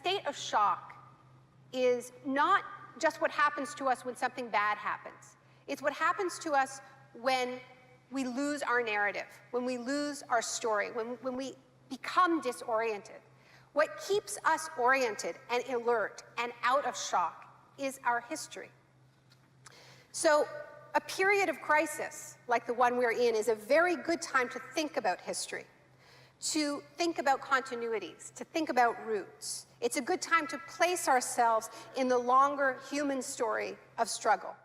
state of shock is not just what happens to us when something bad happens. It's what happens to us when we lose our narrative, when we lose our story, when we become disoriented. What keeps us oriented and alert and out of shock is our history. So a period of crisis like the one we're in is a very good time to think about history, to think about continuities, to think about roots. It's a good time to place ourselves in the longer human story of struggle.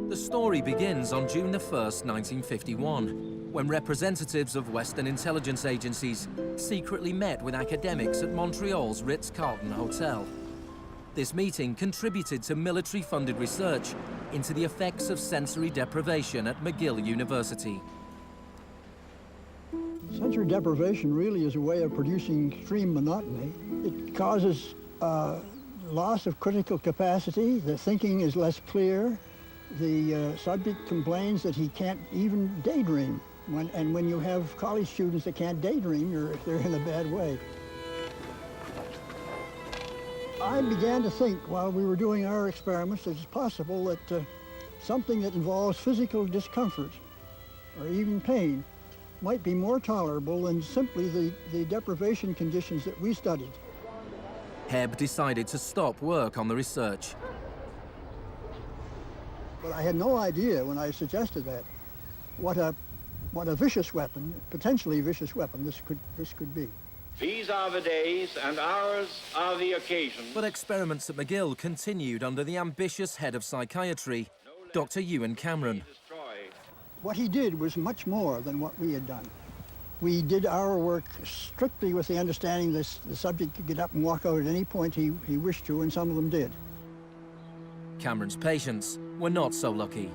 The story begins on June 1st, 1951, when representatives of Western intelligence agencies secretly met with academics at Montreal's Ritz-Carlton Hotel. This meeting contributed to military-funded research into the effects of sensory deprivation at McGill University. Sensory deprivation really is a way of producing extreme monotony. It causes loss of critical capacity. The thinking is less clear. The subject complains that he can't even daydream. And when you have college students that can't daydream, they're in a bad way. I began to think while we were doing our experiments that it's possible that something that involves physical discomfort or even pain might be more tolerable than simply the deprivation conditions that we studied. Hebb decided to stop work on the research. But I had no idea when I suggested that what a vicious weapon, potentially vicious weapon, this could be. These are the days and ours are the occasions. But experiments at McGill continued under the ambitious head of psychiatry, Dr. Ewan Cameron. What he did was much more than what we had done. We did our work strictly with the understanding that the subject could get up and walk out at any point he wished to, and some of them did. Cameron's patients were not so lucky.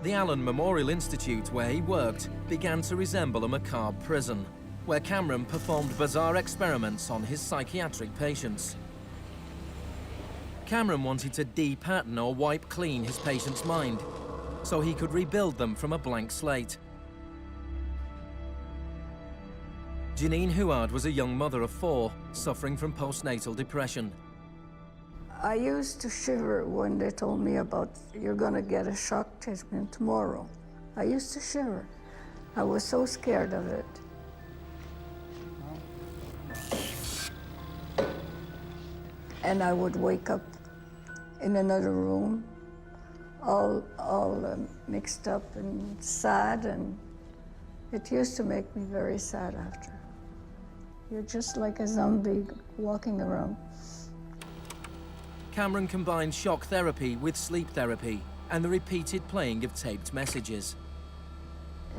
The Allen Memorial Institute, where he worked, began to resemble a macabre prison, where Cameron performed bizarre experiments on his psychiatric patients. Cameron wanted to de-pattern or wipe clean his patient's mind, so he could rebuild them from a blank slate. Janine Huard was a young mother of 4, suffering from postnatal depression. I used to shiver when they told me about, you're going to get a shock treatment tomorrow. I used to shiver. I was so scared of it. And I would wake up in another room, all mixed up and sad, and it used to make me very sad after. You're just like a zombie walking around. Cameron combined shock therapy with sleep therapy and the repeated playing of taped messages.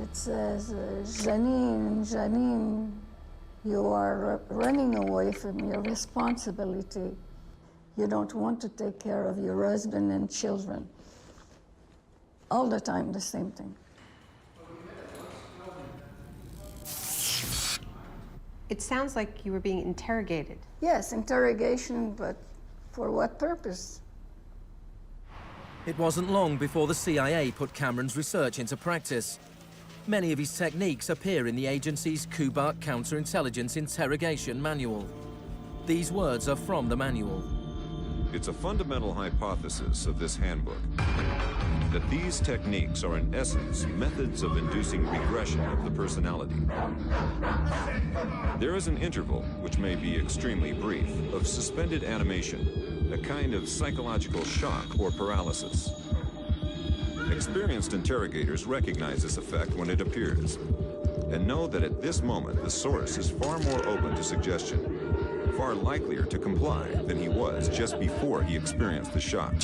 It says, Janine, Janine, you are running away from your responsibility. You don't want to take care of your husband and children. All the time, the same thing. It sounds like you were being interrogated. Yes, interrogation, but for what purpose? It wasn't long before the CIA put Cameron's research into practice. Many of his techniques appear in the agency's Cuba Counterintelligence Interrogation Manual. These words are from the manual. It's a fundamental hypothesis of this handbook that these techniques are in essence methods of inducing regression of the personality. There is an interval, which may be extremely brief, of suspended animation, a kind of psychological shock or paralysis. Experienced interrogators recognize this effect when it appears and know that at this moment the source is far more open to suggestion, far likelier to comply than he was just before he experienced the shock.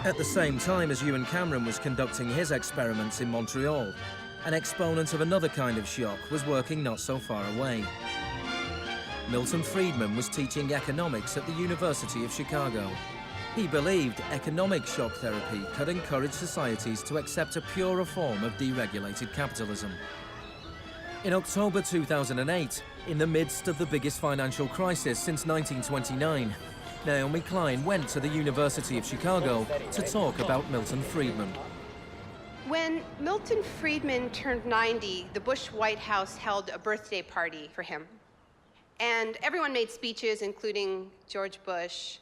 At the same time as Ewan Cameron was conducting his experiments in Montreal, an exponent of another kind of shock was working not so far away. Milton Friedman was teaching economics at the University of Chicago. He believed economic shock therapy could encourage societies to accept a purer form of deregulated capitalism. In October 2008, in the midst of the biggest financial crisis since 1929, Naomi Klein went to the University of Chicago to talk about Milton Friedman. When Milton Friedman turned 90, the Bush White House held a birthday party for him. And everyone made speeches, including George Bush.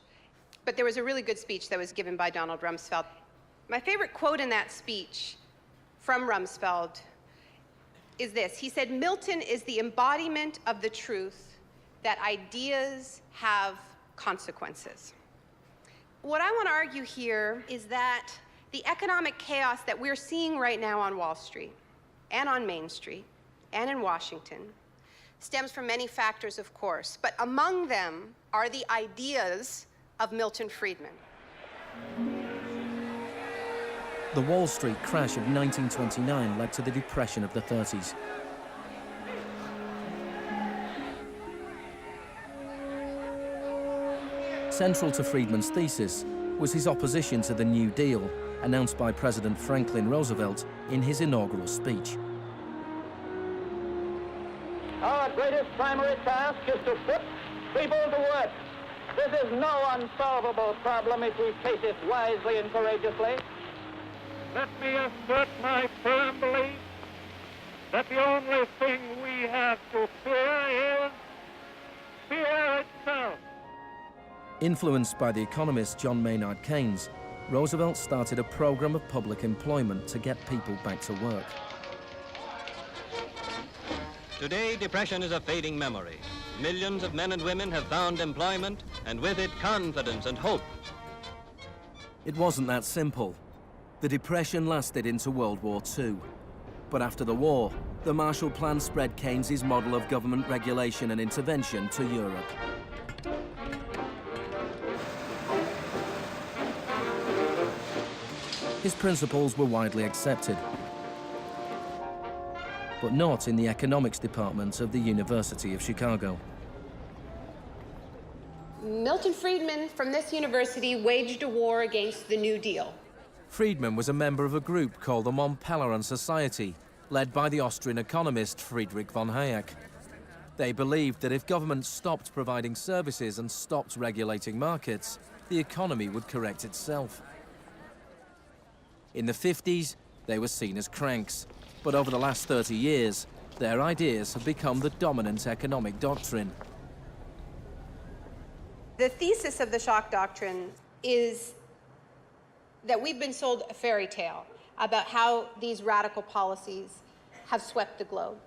But there was a really good speech that was given by Donald Rumsfeld. My favorite quote in that speech from Rumsfeld is this. He said, "Milton is the embodiment of the truth that ideas have consequences." What I want to argue here is that the economic chaos that we're seeing right now on Wall Street and on Main Street and in Washington stems from many factors, of course, but among them are the ideas of Milton Friedman. The Wall Street crash of 1929 led to the Depression of the 30s. Central to Friedman's thesis was his opposition to the New Deal, announced by President Franklin Roosevelt in his inaugural speech. Our greatest primary task is to put people to work. This is no unsolvable problem if we face it wisely and courageously. Let me assert my firm belief that the only thing we have to fear is fear itself. Influenced by the economist John Maynard Keynes, Roosevelt started a program of public employment to get people back to work. Today, depression is a fading memory. Millions of men and women have found employment, and with it, confidence and hope. It wasn't that simple. The Depression lasted into World War II. But after the war, the Marshall Plan spread Keynes's model of government regulation and intervention to Europe. His principles were widely accepted, but not in the economics department of the University of Chicago. Milton Friedman from this university waged a war against the New Deal. Friedman was a member of a group called the Unpopular Society, led by the Austrian economist Friedrich von Hayek. They believed that if governments stopped providing services and stopped regulating markets, the economy would correct itself. In the 50s, they were seen as cranks, but over the last 30 years, their ideas have become the dominant economic doctrine. The thesis of the Shock Doctrine is that we've been sold a fairy tale about how these radical policies have swept the globe.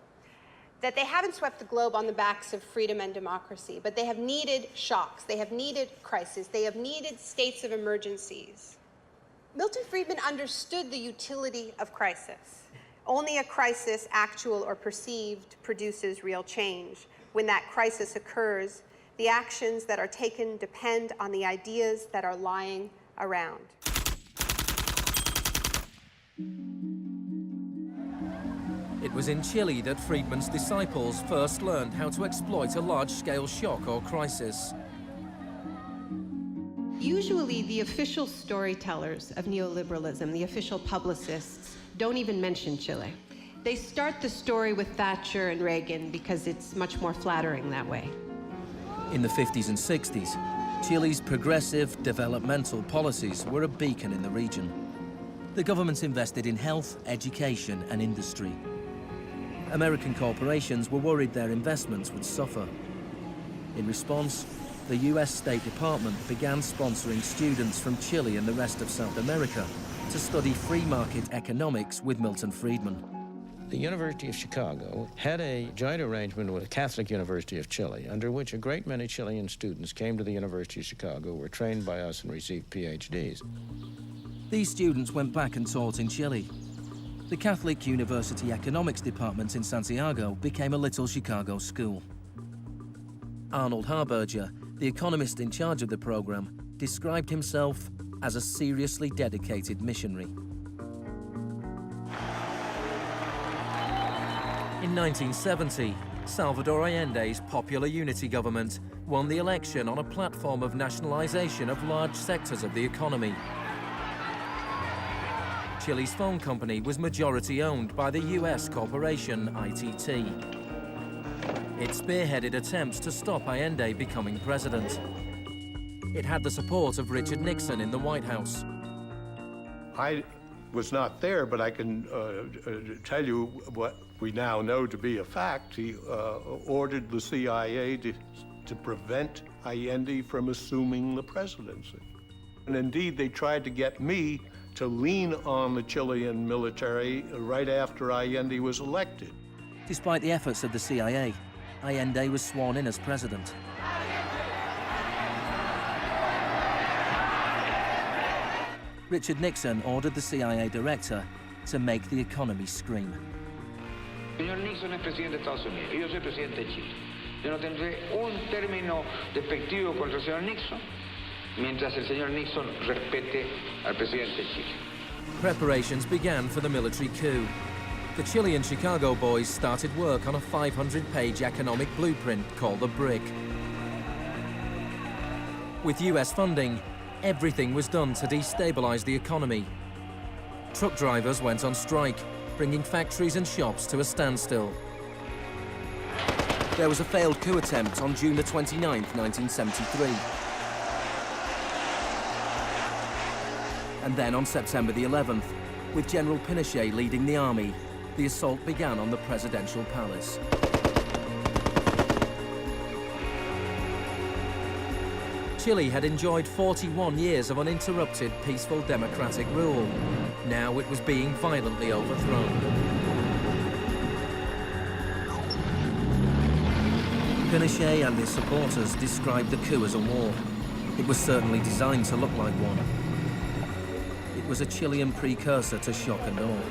That they haven't swept the globe on the backs of freedom and democracy, but they have needed shocks, they have needed crises, they have needed states of emergencies. Milton Friedman understood the utility of crisis. Only a crisis, actual or perceived, produces real change. When that crisis occurs, the actions that are taken depend on the ideas that are lying around. It was in Chile that Friedman's disciples first learned how to exploit a large-scale shock or crisis. Usually, the official storytellers of neoliberalism, the official publicists, don't even mention Chile. They start the story with Thatcher and Reagan because it's much more flattering that way. In the 50s and 60s, Chile's progressive developmental policies were a beacon in the region. The government invested in health, education, and industry. American corporations were worried their investments would suffer. In response, the US State Department began sponsoring students from Chile and the rest of South America to study free market economics with Milton Friedman. The University of Chicago had a joint arrangement with the Catholic University of Chile, under which a great many Chilean students came to the University of Chicago, were trained by us, and received PhDs. These students went back and taught in Chile. The Catholic University Economics Department in Santiago became a little Chicago school. Arnold Harberger, the economist in charge of the program, described himself as a seriously dedicated missionary. In 1970, Salvador Allende's popular unity government won the election on a platform of nationalization of large sectors of the economy. Chile's phone company was majority owned by the US corporation ITT. It spearheaded attempts to stop Allende becoming president. It had the support of Richard Nixon in the White House. I was not there, but I can tell you what we now know to be a fact. He ordered the CIA to prevent Allende from assuming the presidency. And indeed, they tried to get me to lean on the Chilean military right after Allende was elected. Despite the efforts of the CIA, Allende was sworn in as president. Richard Nixon ordered the CIA director to make the economy scream. Señor Nixon es presidente de Estados Unidos y yo soy presidente de Chile. Yo no tendré un término despectivo contra el señor Nixon mientras el señor Nixon respete al presidente de Chile. Preparations began for the military coup. The Chilean Chicago boys started work on a 500-page economic blueprint called the BRIC. With US funding, everything was done to destabilize the economy. Truck drivers went on strike, bringing factories and shops to a standstill. There was a failed coup attempt on June the 29th, 1973. And then on September the 11th, with General Pinochet leading the army, the assault began on the presidential palace. Chile had enjoyed 41 years of uninterrupted, peaceful democratic rule. Now it was being violently overthrown. Pinochet and his supporters described the coup as a war. It was certainly designed to look like one. It was a Chilean precursor to shock and awe.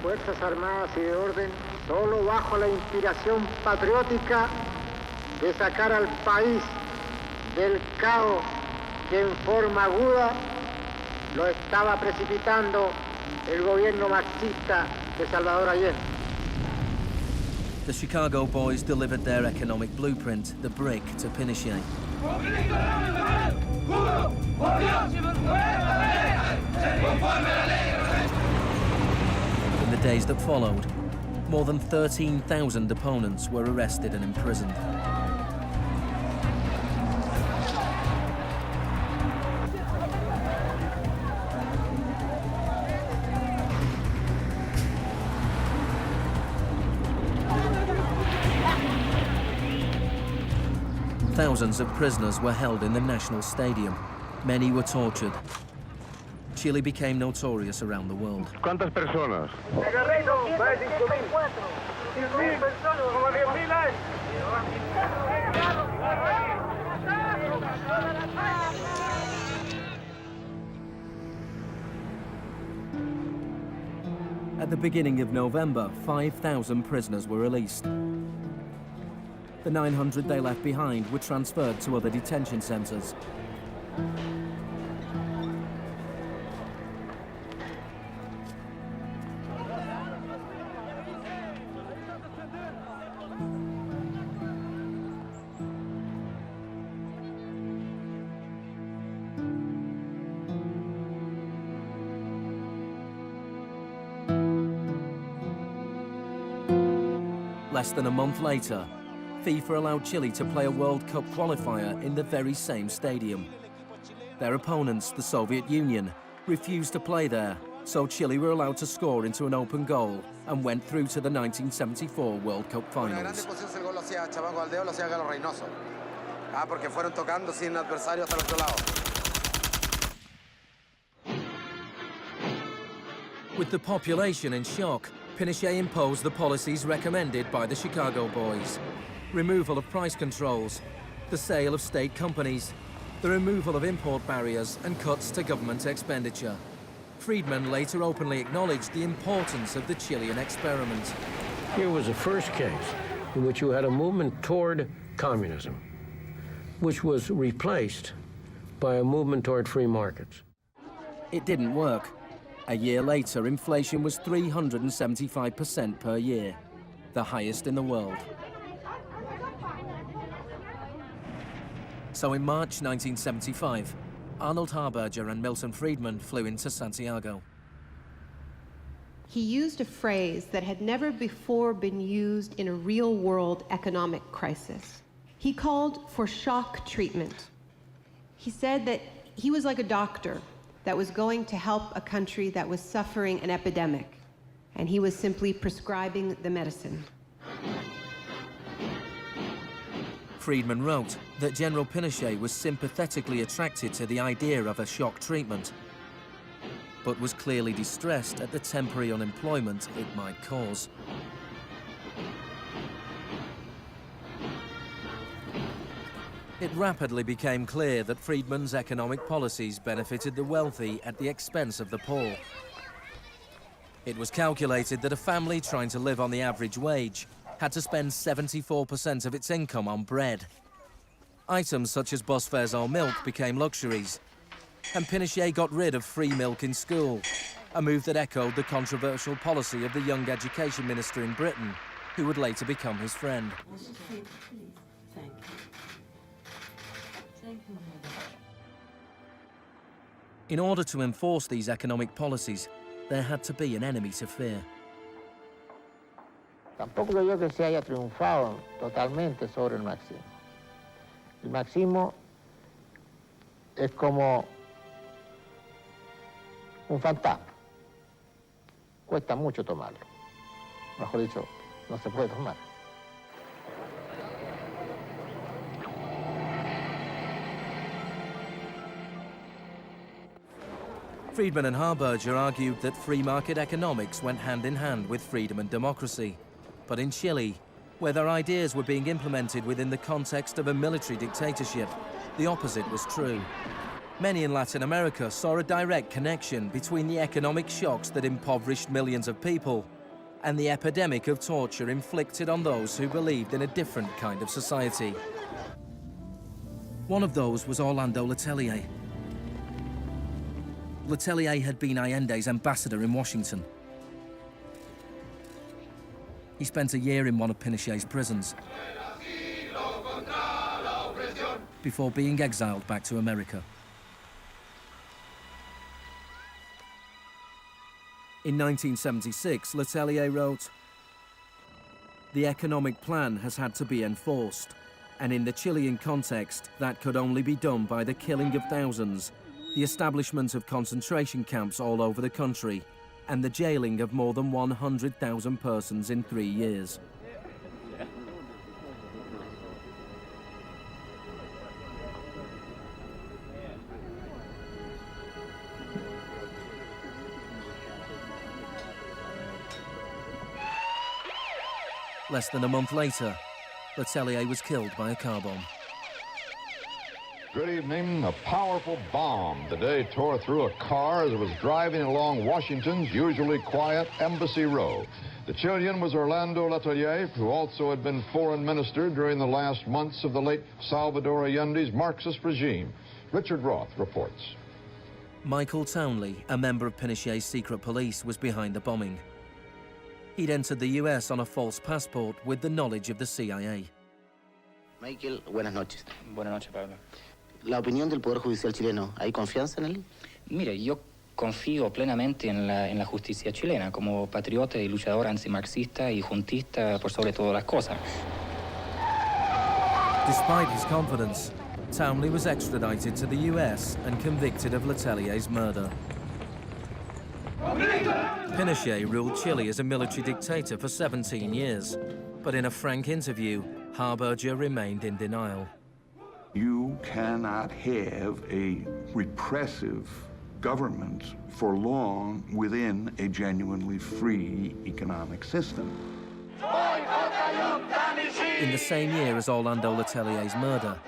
Fuerzas Armadas y de Orden, solo bajo la inspiración patriótica de sacar al país del caos que en forma aguda lo estaba precipitando el gobierno marxista de Salvador Allende. The Chicago boys delivered their economic blueprint, the BRIC, to Pinochet. In the days that followed, more than 13,000 opponents were arrested and imprisoned. Thousands of prisoners were held in the National Stadium. Many were tortured. Chile became notorious around the world. ¿Cuántas personas? At the beginning of November, 5,000 prisoners were released. The 900 they left behind were transferred to other detention centers. Less than a month later, FIFA allowed Chile to play a World Cup qualifier in the very same stadium. Their opponents, the Soviet Union, refused to play there, so Chile were allowed to score into an open goal and went through to the 1974 World Cup finals. With the population in shock, Pinochet imposed the policies recommended by the Chicago Boys. Removal of price controls, the sale of state companies, the removal of import barriers and cuts to government expenditure. Friedman later openly acknowledged the importance of the Chilean experiment. Here was the first case in which you had a movement toward communism, which was replaced by a movement toward free markets. It didn't work. A year later, inflation was 375% per year, the highest in the world. So in March 1975, Arnold Harberger and Milton Friedman flew into Santiago. He used a phrase that had never before been used in a real-world economic crisis. He called for shock treatment. He said that he was like a doctor that was going to help a country that was suffering an epidemic, and he was simply prescribing the medicine. Friedman wrote that General Pinochet was sympathetically attracted to the idea of a shock treatment, but was clearly distressed at the temporary unemployment it might cause. It rapidly became clear that Friedman's economic policies benefited the wealthy at the expense of the poor. It was calculated that a family trying to live on the average wage had to spend 74% of its income on bread. Items such as bus fares or milk became luxuries, and Pinochet got rid of free milk in school, a move that echoed the controversial policy of the young education minister in Britain, who would later become his friend. In order to enforce these economic policies, there had to be an enemy to fear. Tampoco creo que se haya triunfado totalmente sobre el marxismo. El marxismo es como un fantasma. Cuesta mucho tomarlo. Mejor dicho, no se puede tomar. Friedman and Harberger argued that free market economics went hand in hand with freedom and democracy. But in Chile, where their ideas were being implemented within the context of a military dictatorship, the opposite was true. Many in Latin America saw a direct connection between the economic shocks that impoverished millions of people and the epidemic of torture inflicted on those who believed in a different kind of society. One of those was Orlando Letelier. Letelier had been Allende's ambassador in Washington. He spent a year in one of Pinochet's prisons before being exiled back to America. In 1976, Letelier wrote, "The economic plan has had to be enforced, and in the Chilean context, that could only be done by the killing of thousands, the establishment of concentration camps all over the country, and the jailing of more than 100,000 persons in 3 years." Less than a month later, Letelier was killed by a car bomb. Good evening. A powerful bomb today tore through a car as it was driving along Washington's usually quiet Embassy Row. The Chilean was Orlando Letelier, who also had been foreign minister during the last months of the late Salvador Allende's Marxist regime. Richard Roth reports. Michael Townley, a member of Pinochet's secret police, was behind the bombing. He'd entered the US on a false passport with the knowledge of the CIA. Michael, buenas noches. Buenas noches, Pablo. La opinión del Poder Judicial chileno, ¿hay confianza en él? Mire, yo confío plenamente en la justicia chilena como patriota y luchador antimarxista y juntista por sobre todas las cosas. Despite his confidence, Townley was extradited to the US and convicted of Letelier's murder. Pinochet ruled Chile as a military dictator for 17 years, but in a frank interview, Harberger remained in denial. You cannot have a repressive government for long within a genuinely free economic system. In the same year as Orlando Letelier's murder,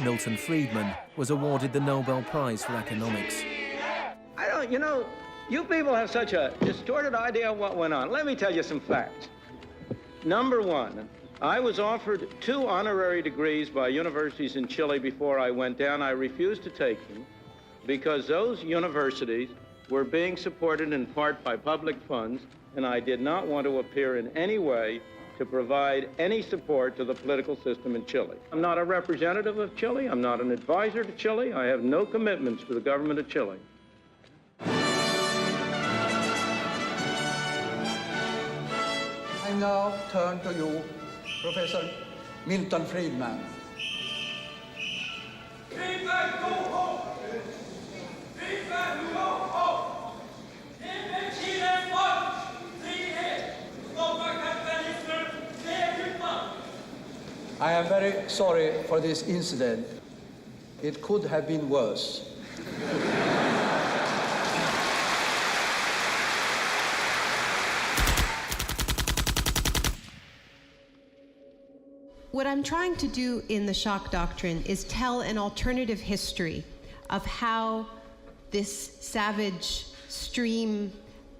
Milton Friedman was awarded the Nobel Prize for Economics. You know, you people have such a distorted idea of what went on. Let me tell you some facts. Number one, I was offered 2 honorary degrees by universities in Chile before I went down. I refused to take them because those universities were being supported in part by public funds, and I did not want to appear in any way to provide any support to the political system in Chile. I'm not a representative of Chile. I'm not an advisor to Chile. I have no commitments to the government of Chile. I now turn to you, Professor Milton Friedman. I am very sorry for this incident. It could have been worse. What I'm trying to do in the Shock Doctrine is tell an alternative history of how this savage stream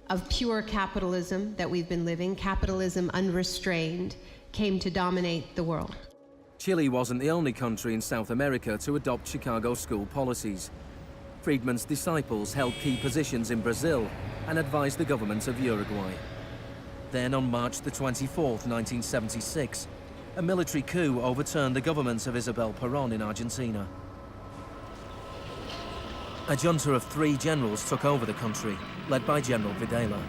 of pure capitalism that we've been living, capitalism unrestrained, came to dominate the world. Chile wasn't the only country in South America to adopt Chicago school policies. Friedman's disciples held key positions in Brazil and advised the government of Uruguay. Then on March the 24th, 1976, a military coup overturned the government of Isabel Perón in Argentina. A junta of 3 generals took over the country, led by General Videla.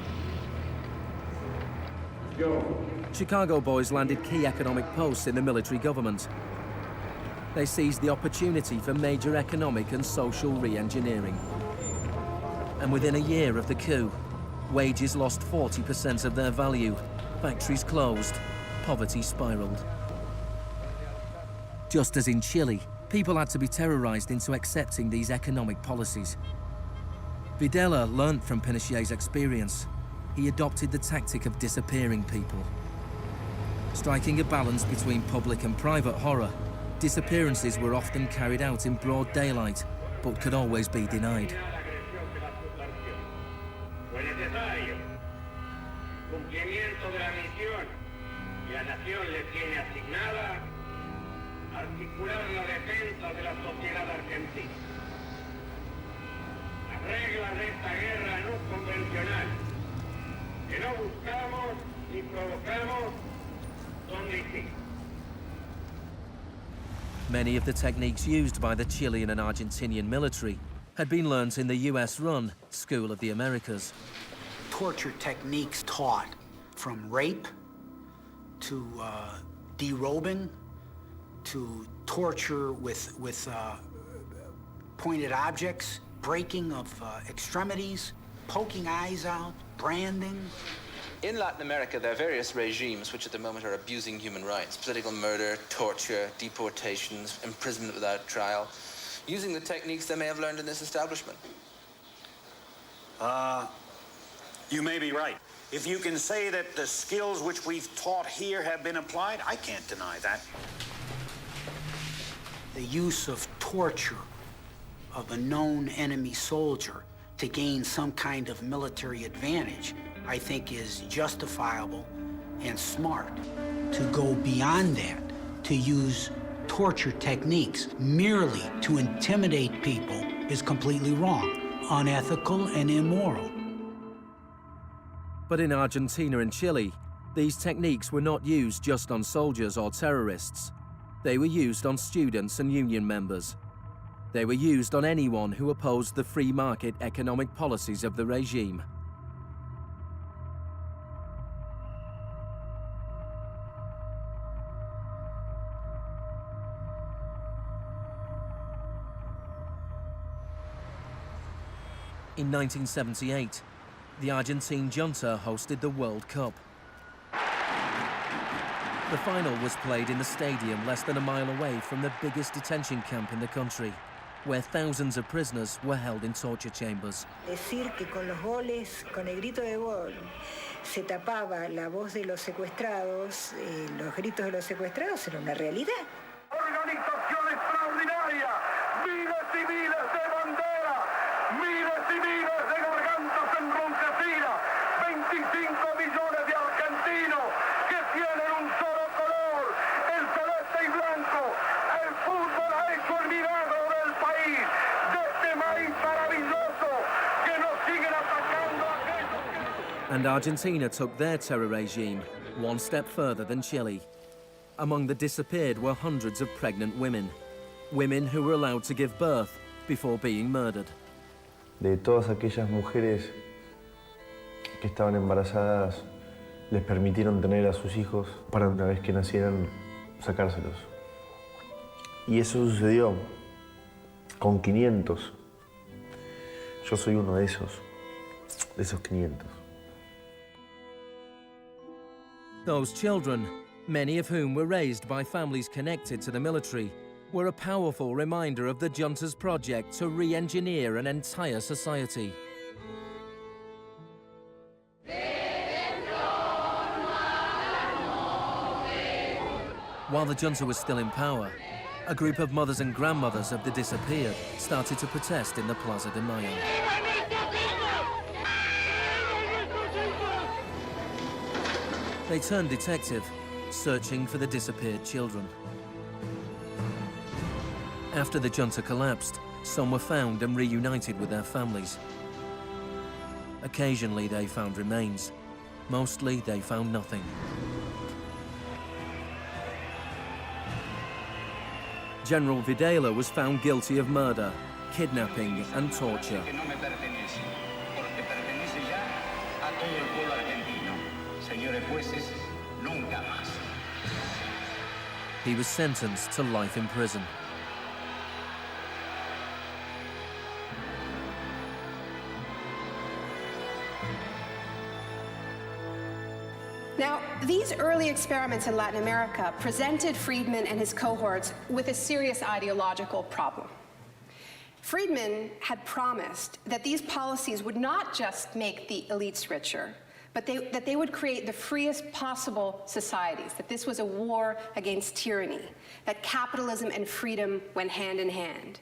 Chicago boys landed key economic posts in the military government. They seized the opportunity for major economic and social re-engineering. And within a year of the coup, wages lost 40% of their value, factories closed, poverty spiraled. Just as in Chile, people had to be terrorized into accepting these economic policies. Videla learned from Pinochet's experience. He adopted the tactic of disappearing people. Striking a balance between public and private horror, disappearances were often carried out in broad daylight, but could always be denied. Many of the techniques used by the Chilean and Argentinian military had been learnt in the US-run School of the Americas. Torture techniques taught, from rape to derobing to torture with pointed objects, breaking of extremities, poking eyes out, branding. In Latin America, there are various regimes which at the moment are abusing human rights. Political murder, torture, deportations, imprisonment without trial, using the techniques they may have learned in this establishment. You may be right. If you can say that the skills which we've taught here have been applied, I can't deny that. The use of torture of a known enemy soldier to gain some kind of military advantage, I think, is justifiable and smart. To go beyond that, to use torture techniques merely to intimidate people is completely wrong, unethical and immoral. But in Argentina and Chile, these techniques were not used just on soldiers or terrorists. They were used on students and union members. They were used on anyone who opposed the free market economic policies of the regime. In 1978, the Argentine junta hosted the World Cup. The final was played in the stadium less than a mile away from the biggest detention camp in the country, where thousands of prisoners were held in torture chambers. Decir que con los goles, con el grito de gol, se tapaba la voz de los secuestrados, los gritos de los secuestrados era una realidad. Organización extraordinaria, miles y miles de banderas, miles y miles de gargantas enronquecidas, 25 millones de argentinos que tienen un solo color, el celeste y blanco. El fútbol ha hecho el milagro del país, de este maíz maravilloso que nos siguen atacando a aquellos que... And Argentina took their terror regime one step further than Chile. Among the disappeared were hundreds of pregnant women who were allowed to give birth before being murdered. De todas aquellas mujeres que estaban embarazadas, les permitieron tener a sus hijos para una vez que nacieran, sacárselos. Y eso sucedió con 500. Yo soy uno de esos 500. Those children, many of whom were raised by families connected to the military, were a powerful reminder of the junta's project to re-engineer an entire society. While the junta was still in power, a group of mothers and grandmothers of the disappeared started to protest in the Plaza de Mayo. They turned detective, searching for the disappeared children. After the junta collapsed, some were found and reunited with their families. Occasionally they found remains. Mostly they found nothing. General Videla was found guilty of murder, kidnapping and torture. He was sentenced to life in prison. Now, these early experiments in Latin America presented Friedman and his cohorts with a serious ideological problem. Friedman had promised that these policies would not just make the elites richer, but that they would create the freest possible societies, that this was a war against tyranny, that capitalism and freedom went hand in hand.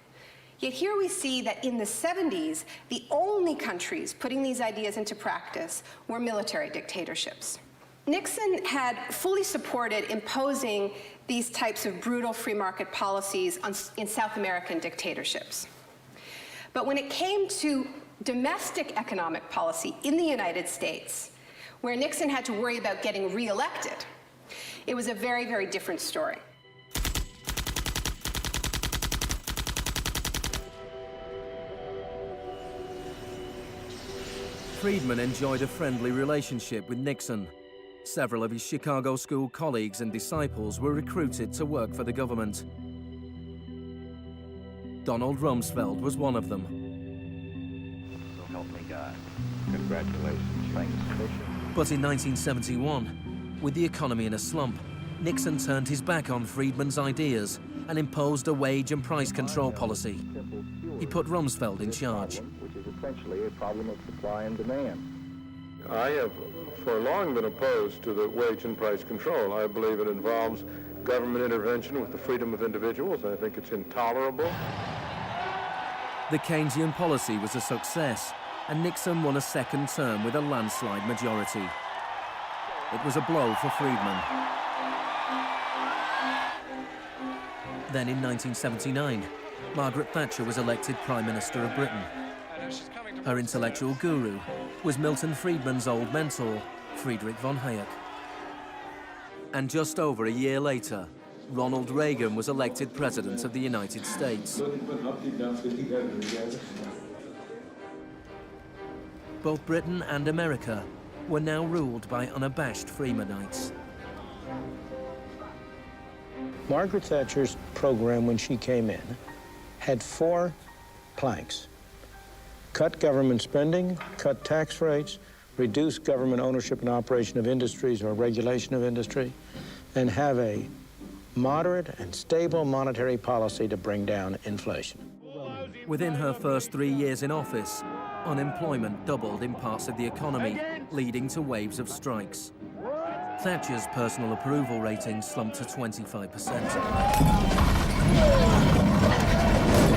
Yet here we see that in the 70s, the only countries putting these ideas into practice were military dictatorships. Nixon had fully supported imposing these types of brutal free market policies in South American dictatorships. But when it came to domestic economic policy in the United States, where Nixon had to worry about getting reelected, it was a very, very different story. Friedman enjoyed a friendly relationship with Nixon. Several of his Chicago school colleagues and disciples were recruited to work for the government. Donald Rumsfeld was one of them. So help me God. Congratulations. Thanks. But in 1971, with the economy in a slump, Nixon turned his back on Friedman's ideas and imposed a wage and price control policy. He put Rumsfeld in charge. Which is essentially a problem of supply and demand. I have for long been opposed to the wage and price control. I believe it involves government intervention with the freedom of individuals. I think it's intolerable. The Keynesian policy was a success, and Nixon won a second term with a landslide majority. It was a blow for Friedman. Then in 1979, Margaret Thatcher was elected Prime Minister of Britain. Her intellectual guru was Milton Friedman's old mentor, Friedrich von Hayek. And just over a year later, Ronald Reagan was elected President of the United States. Both Britain and America were now ruled by unabashed Freemanites. Margaret Thatcher's program when she came in had 4 planks. Cut government spending, cut tax rates, reduce government ownership and operation of industries or regulation of industry, and have a moderate and stable monetary policy to bring down inflation. Within her first 3 years in office, unemployment doubled in parts of the economy, leading to waves of strikes. Thatcher's personal approval rating slumped to 25%.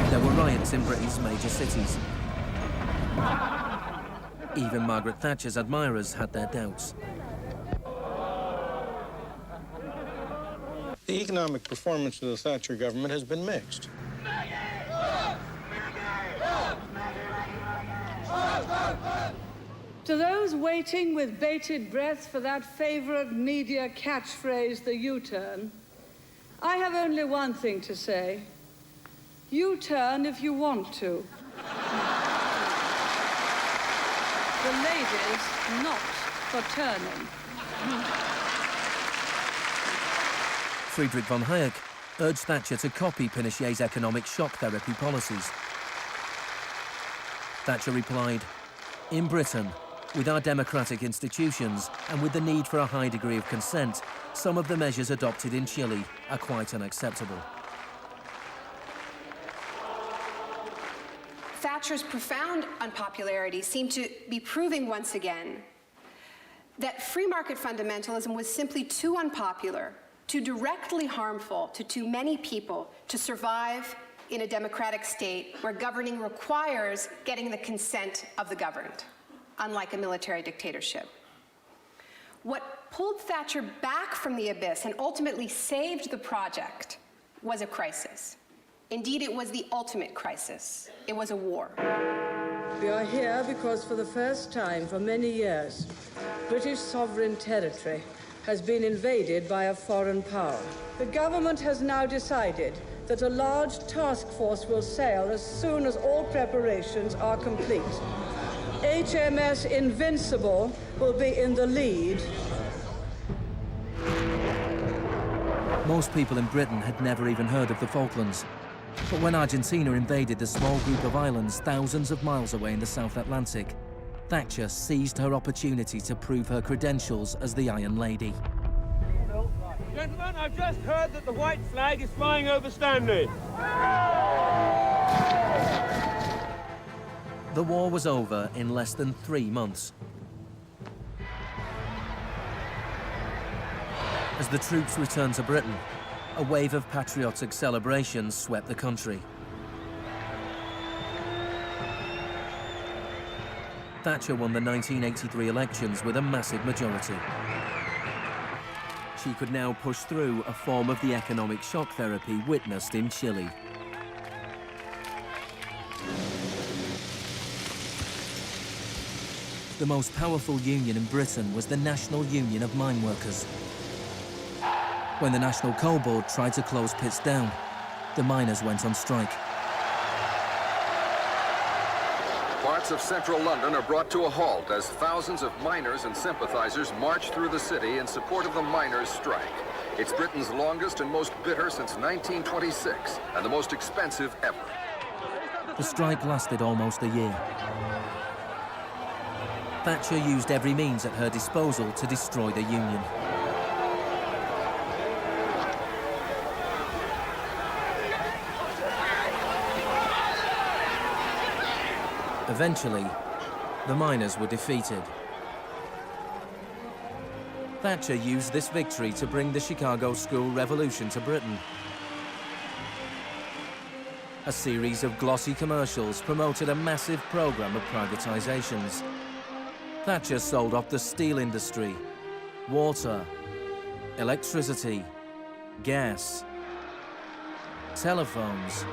There were riots in Britain's major cities. Even Margaret Thatcher's admirers had their doubts. The economic performance of the Thatcher government has been mixed. To those waiting with bated breath for that favorite media catchphrase, the U-turn, I have only one thing to say. U-turn if you want to. The ladies not for turning. Friedrich von Hayek urged Thatcher to copy Pinochet's economic shock therapy policies. Thatcher replied, "In Britain, with our democratic institutions and with the need for a high degree of consent, some of the measures adopted in Chile are quite unacceptable." Thatcher's profound unpopularity seemed to be proving once again that free market fundamentalism was simply too unpopular, too directly harmful to too many people to survive in a democratic state where governing requires getting the consent of the governed, unlike a military dictatorship. What pulled Thatcher back from the abyss and ultimately saved the project was a crisis. Indeed, it was the ultimate crisis. It was a war. We are here because for the first time for many years, British sovereign territory has been invaded by a foreign power. The government has now decided that a large task force will sail as soon as all preparations are complete. HMS Invincible will be in the lead. Most people in Britain had never even heard of the Falklands. But when Argentina invaded the small group of islands thousands of miles away in the South Atlantic, Thatcher seized her opportunity to prove her credentials as the Iron Lady. Gentlemen, I've just heard that the white flag is flying over Stanley. The war was over in less than 3 months. As the troops returned to Britain, a wave of patriotic celebrations swept the country. Thatcher won the 1983 elections with a massive majority. She could now push through a form of the economic shock therapy witnessed in Chile. The most powerful union in Britain was the National Union of Mine Workers. When the National Coal Board tried to close pits down, the miners went on strike. Parts of central London are brought to a halt as thousands of miners and sympathizers march through the city in support of the miners' strike. It's Britain's longest and most bitter since 1926, and the most expensive ever. The strike lasted almost a year. Thatcher used every means at her disposal to destroy the union. Eventually, the miners were defeated. Thatcher used this victory to bring the Chicago School Revolution to Britain. A series of glossy commercials promoted a massive program of privatizations. Thatcher sold off the steel industry, water, electricity, gas, telephones,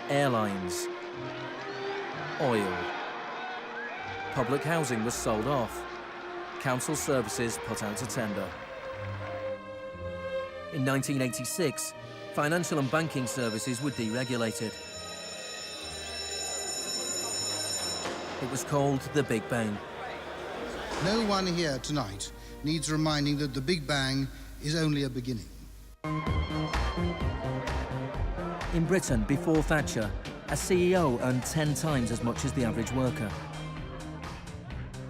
airlines, oil. Public housing was sold off. Council services put out to tender. In 1986, financial and banking services were deregulated. It was called the Big Bang. No one here tonight needs reminding that the Big Bang is only a beginning. In Britain, before Thatcher, a CEO earned 10 times as much as the average worker.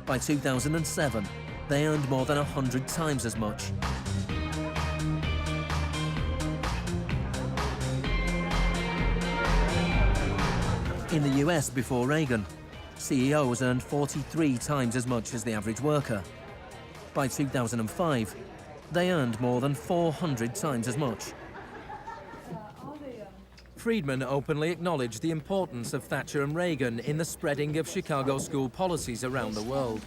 By 2007, they earned more than 100 times as much. In the US, before Reagan, CEOs earned 43 times as much as the average worker. By 2005, they earned more than 400 times as much. Friedman openly acknowledged the importance of Thatcher and Reagan in the spreading of Chicago school policies around the world.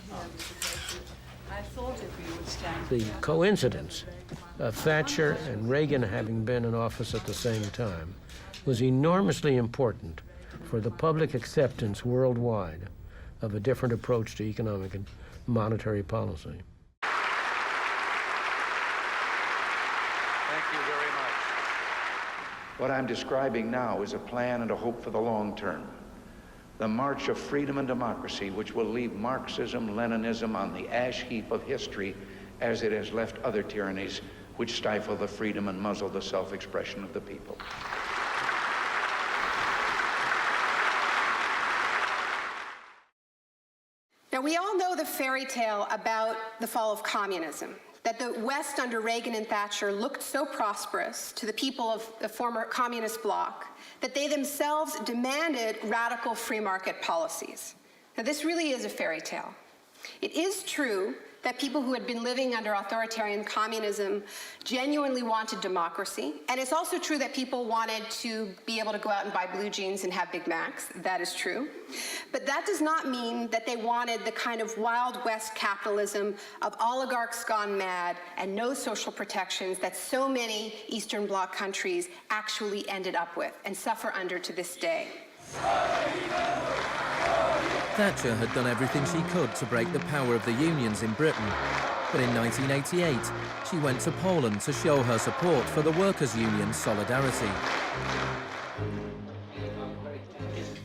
The coincidence of Thatcher and Reagan having been in office at the same time was enormously important for the public acceptance worldwide of a different approach to economic and monetary policy. Thank you very much. What I'm describing now is a plan and a hope for the long term. The march of freedom and democracy, which will leave Marxism, Leninism on the ash heap of history as it has left other tyrannies which stifle the freedom and muzzle the self-expression of the people. Now, we all know the fairy tale about the fall of communism, that the West under Reagan and Thatcher looked so prosperous to the people of the former communist bloc that they themselves demanded radical free market policies. Now, this really is a fairy tale. It is true that people who had been living under authoritarian communism genuinely wanted democracy. And it's also true that people wanted to be able to go out and buy blue jeans and have Big Macs. That is true. But that does not mean that they wanted the kind of Wild West capitalism of oligarchs gone mad and no social protections that so many Eastern Bloc countries actually ended up with and suffer under to this day. Thatcher had done everything she could to break the power of the unions in Britain. But in 1988, she went to Poland to show her support for the workers' union Solidarity.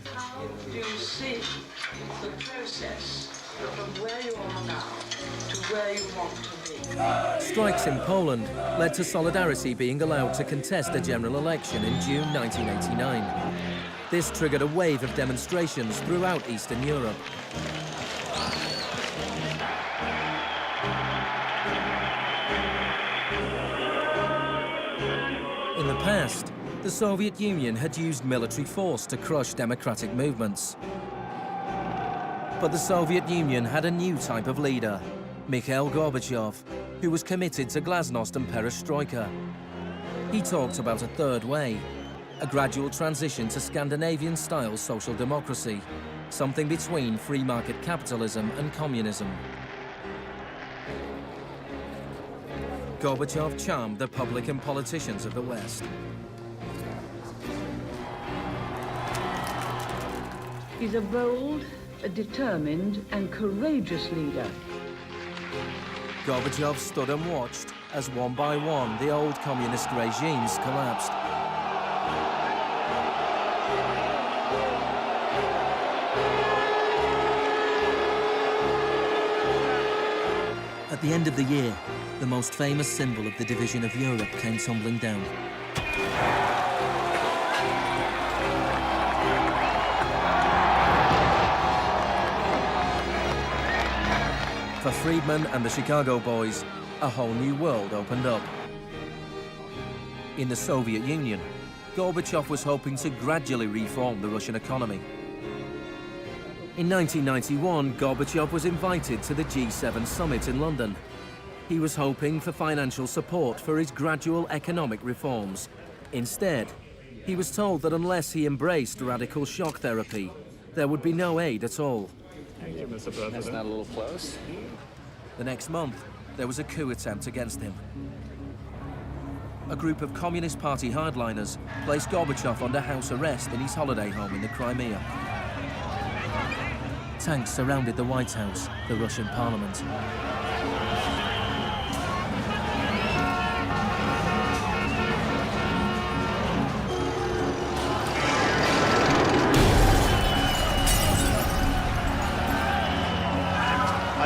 How do you see the process from where you are now to where you want to be? Strikes in Poland led to Solidarity being allowed to contest a general election in June 1989. This triggered a wave of demonstrations throughout Eastern Europe. In the past, the Soviet Union had used military force to crush democratic movements. But the Soviet Union had a new type of leader, Mikhail Gorbachev, who was committed to glasnost and perestroika. He talked about a third way, a gradual transition to Scandinavian-style social democracy, something between free market capitalism and communism. Gorbachev charmed the public and politicians of the West. He's a bold, a determined, and courageous leader. Gorbachev stood and watched as one by one the old communist regimes collapsed. At the end of the year, the most famous symbol of the division of Europe came tumbling down. For Friedman and the Chicago boys, a whole new world opened up. In the Soviet Union, Gorbachev was hoping to gradually reform the Russian economy. In 1991, Gorbachev was invited to the G7 summit in London. He was hoping for financial support for his gradual economic reforms. Instead, he was told that unless he embraced radical shock therapy, there would be no aid at all. Thank you, Mr. President. That's not a little close. The next month, there was a coup attempt against him. A group of Communist Party hardliners placed Gorbachev under house arrest in his holiday home in the Crimea. Tanks surrounded the White House, the Russian parliament.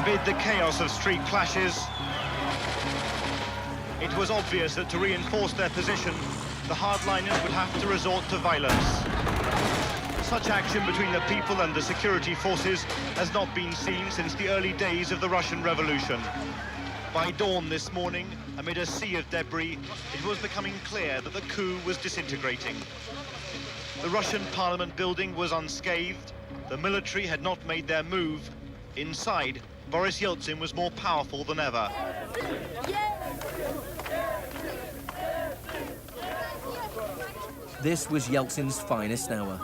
Amid the chaos of street clashes, it was obvious that to reinforce their position, the hardliners would have to resort to violence. Such action between the people and the security forces has not been seen since the early days of the Russian Revolution. By dawn this morning, amid a sea of debris, it was becoming clear that the coup was disintegrating. The Russian parliament building was unscathed. The military had not made their move. Inside, Boris Yeltsin was more powerful than ever. This was Yeltsin's finest hour.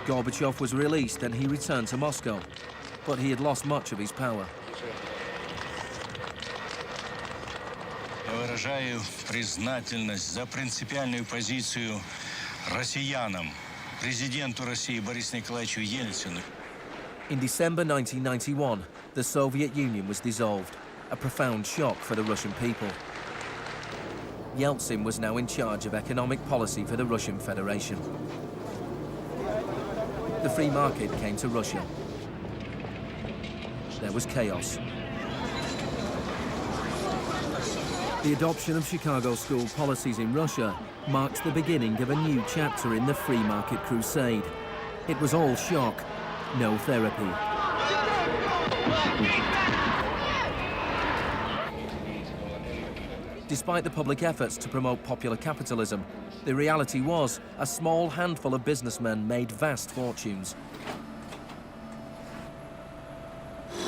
Gorbachev was released and he returned to Moscow, but he had lost much of his power. Я выражаю признательность за принципиальную позицию россиянам, президенту России Борису Николаевичу Ельцину. In December 1991, the Soviet Union was dissolved, a profound shock for the Russian people. Yeltsin was now in charge of economic policy for the Russian Federation. The free market came to Russia. There was chaos. The adoption of Chicago school policies in Russia marked the beginning of a new chapter in the free market crusade. It was all shock, no therapy. Despite the public efforts to promote popular capitalism, the reality was a small handful of businessmen made vast fortunes.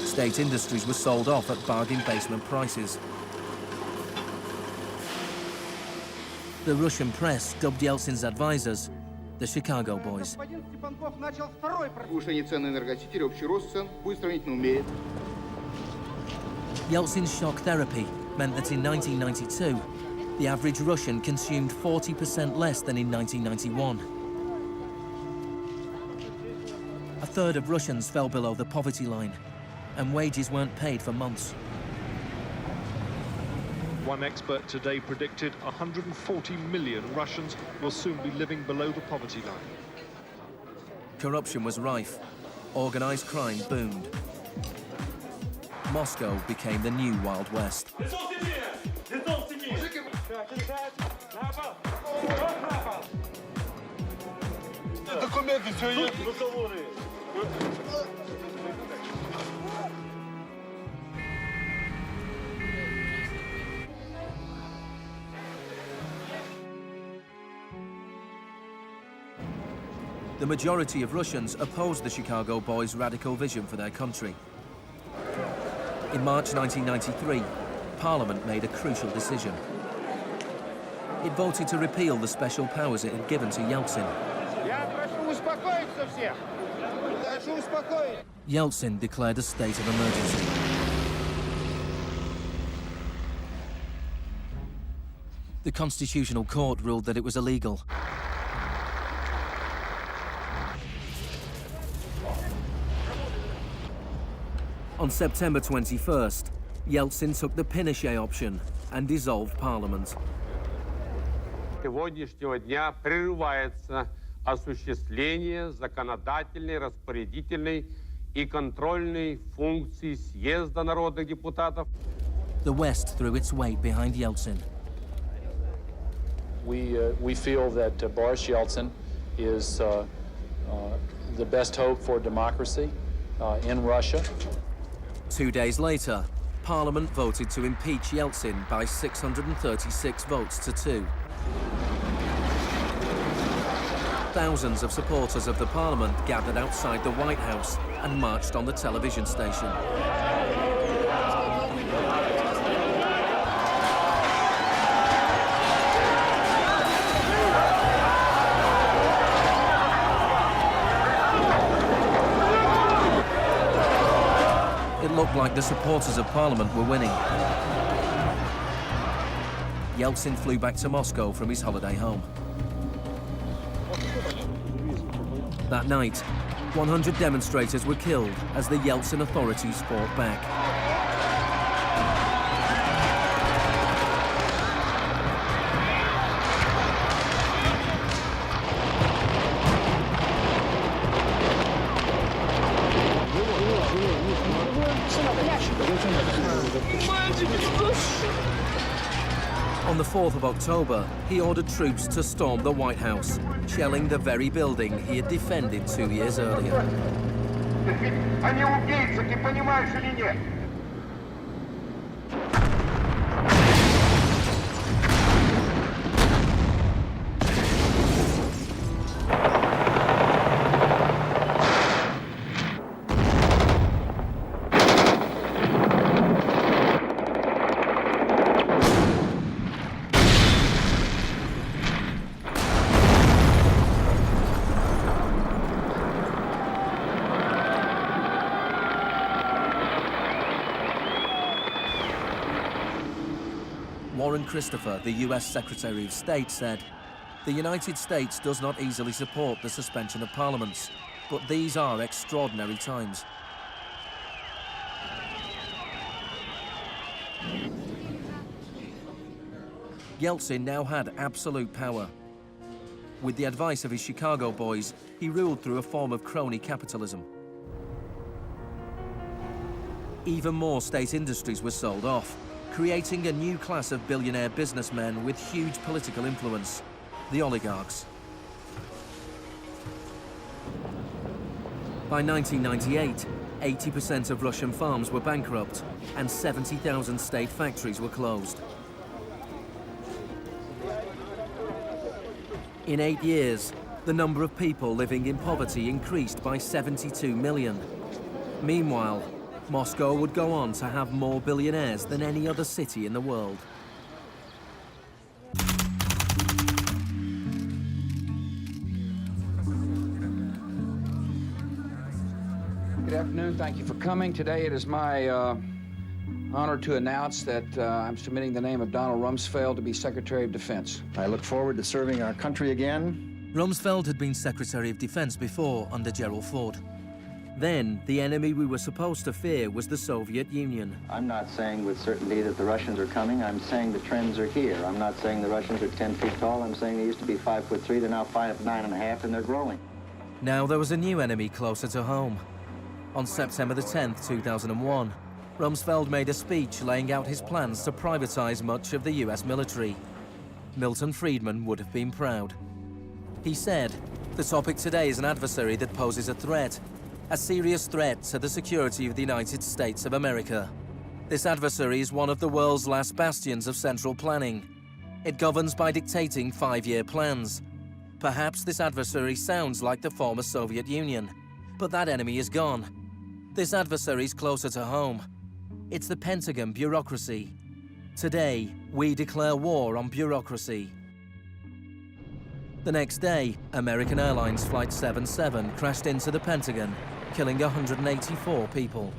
State industries were sold off at bargain basement prices. The Russian press dubbed Yeltsin's advisors the Chicago Boys. Yeltsin's shock therapy meant that in 1992, the average Russian consumed 40% less than in 1991. A third of Russians fell below the poverty line, and wages weren't paid for months. One expert today predicted 140 million Russians will soon be living below the poverty line. Corruption was rife. Organized crime boomed. Moscow became the new Wild West. The majority of Russians opposed the Chicago Boys' radical vision for their country. In March 1993, Parliament made a crucial decision. It voted to repeal the special powers it had given to Yeltsin. Yeltsin declared a state of emergency. The Constitutional Court ruled that it was illegal. On September 21st, Yeltsin took the Pinochet option and dissolved Parliament. Сегодняшнего дня прерывается осуществление законодательной, распорядительной и контрольной функций съезда народных депутатов. The West threw its weight behind Yeltsin. We feel that Boris Yeltsin is the best hope for democracy in Russia. 2 days later, Parliament voted to impeach Yeltsin by 636 votes to 2. Thousands of supporters of the Parliament gathered outside the White House and marched on the television station. It looked like the supporters of Parliament were winning. Yeltsin flew back to Moscow from his holiday home. That night, 100 demonstrators were killed as the Yeltsin authorities fought back. On the 4th of October, he ordered troops to storm the White House, shelling the very building he had defended 2 years earlier. Они убийцы, ты понимаешь или нет? Warren Christopher, the US Secretary of State, said, "The United States does not easily support the suspension of parliaments, but these are extraordinary times." Yeltsin now had absolute power. With the advice of his Chicago boys, he ruled through a form of crony capitalism. Even more state industries were sold off, creating a new class of billionaire businessmen with huge political influence, the oligarchs. By 1998, 80% of Russian farms were bankrupt and 70,000 state factories were closed. In 8 years, the number of people living in poverty increased by 72 million. Meanwhile, Moscow would go on to have more billionaires than any other city in the world. Good afternoon. Thank you for coming. Today it is my honor to announce that I'm submitting the name of Donald Rumsfeld to be Secretary of Defense. I look forward to serving our country again. Rumsfeld had been Secretary of Defense before under Gerald Ford. Then, the enemy we were supposed to fear was the Soviet Union. I'm not saying with certainty that the Russians are coming. I'm saying the trends are here. I'm not saying the Russians are 10 feet tall. I'm saying they used to be 5'3". They're now 5'9.5", and they're growing. Now there was a new enemy closer to home. On September the 10th, 2001, Rumsfeld made a speech laying out his plans to privatize much of the US military. Milton Friedman would have been proud. He said, "The topic today is an adversary that poses a serious threat to the security of the United States of America. This adversary is one of the world's last bastions of central planning. It governs by dictating 5-year plans. Perhaps this adversary sounds like the former Soviet Union, but that enemy is gone. This adversary is closer to home. It's the Pentagon bureaucracy. Today, we declare war on bureaucracy." The next day, American Airlines Flight 77 crashed into the Pentagon, killing 184 people.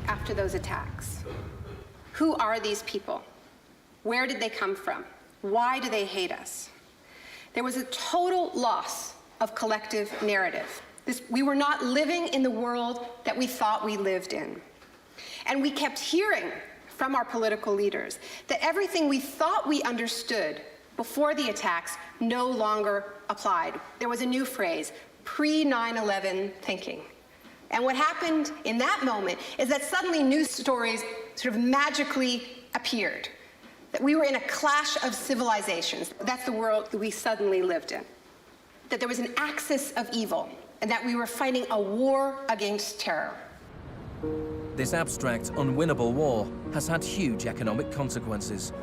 After those attacks. Who are these people? Where did they come from? Why do they hate us? There was a total loss of collective narrative. We were not living in the world that we thought we lived in. And we kept hearing from our political leaders that everything we thought we understood before the attacks no longer applied. There was a new phrase, pre-9/11 thinking. And what happened in that moment is that suddenly news stories sort of magically appeared. That we were in a clash of civilizations. That's the world that we suddenly lived in. That there was an axis of evil, and that we were fighting a war against terror. This abstract, unwinnable war has had huge economic consequences.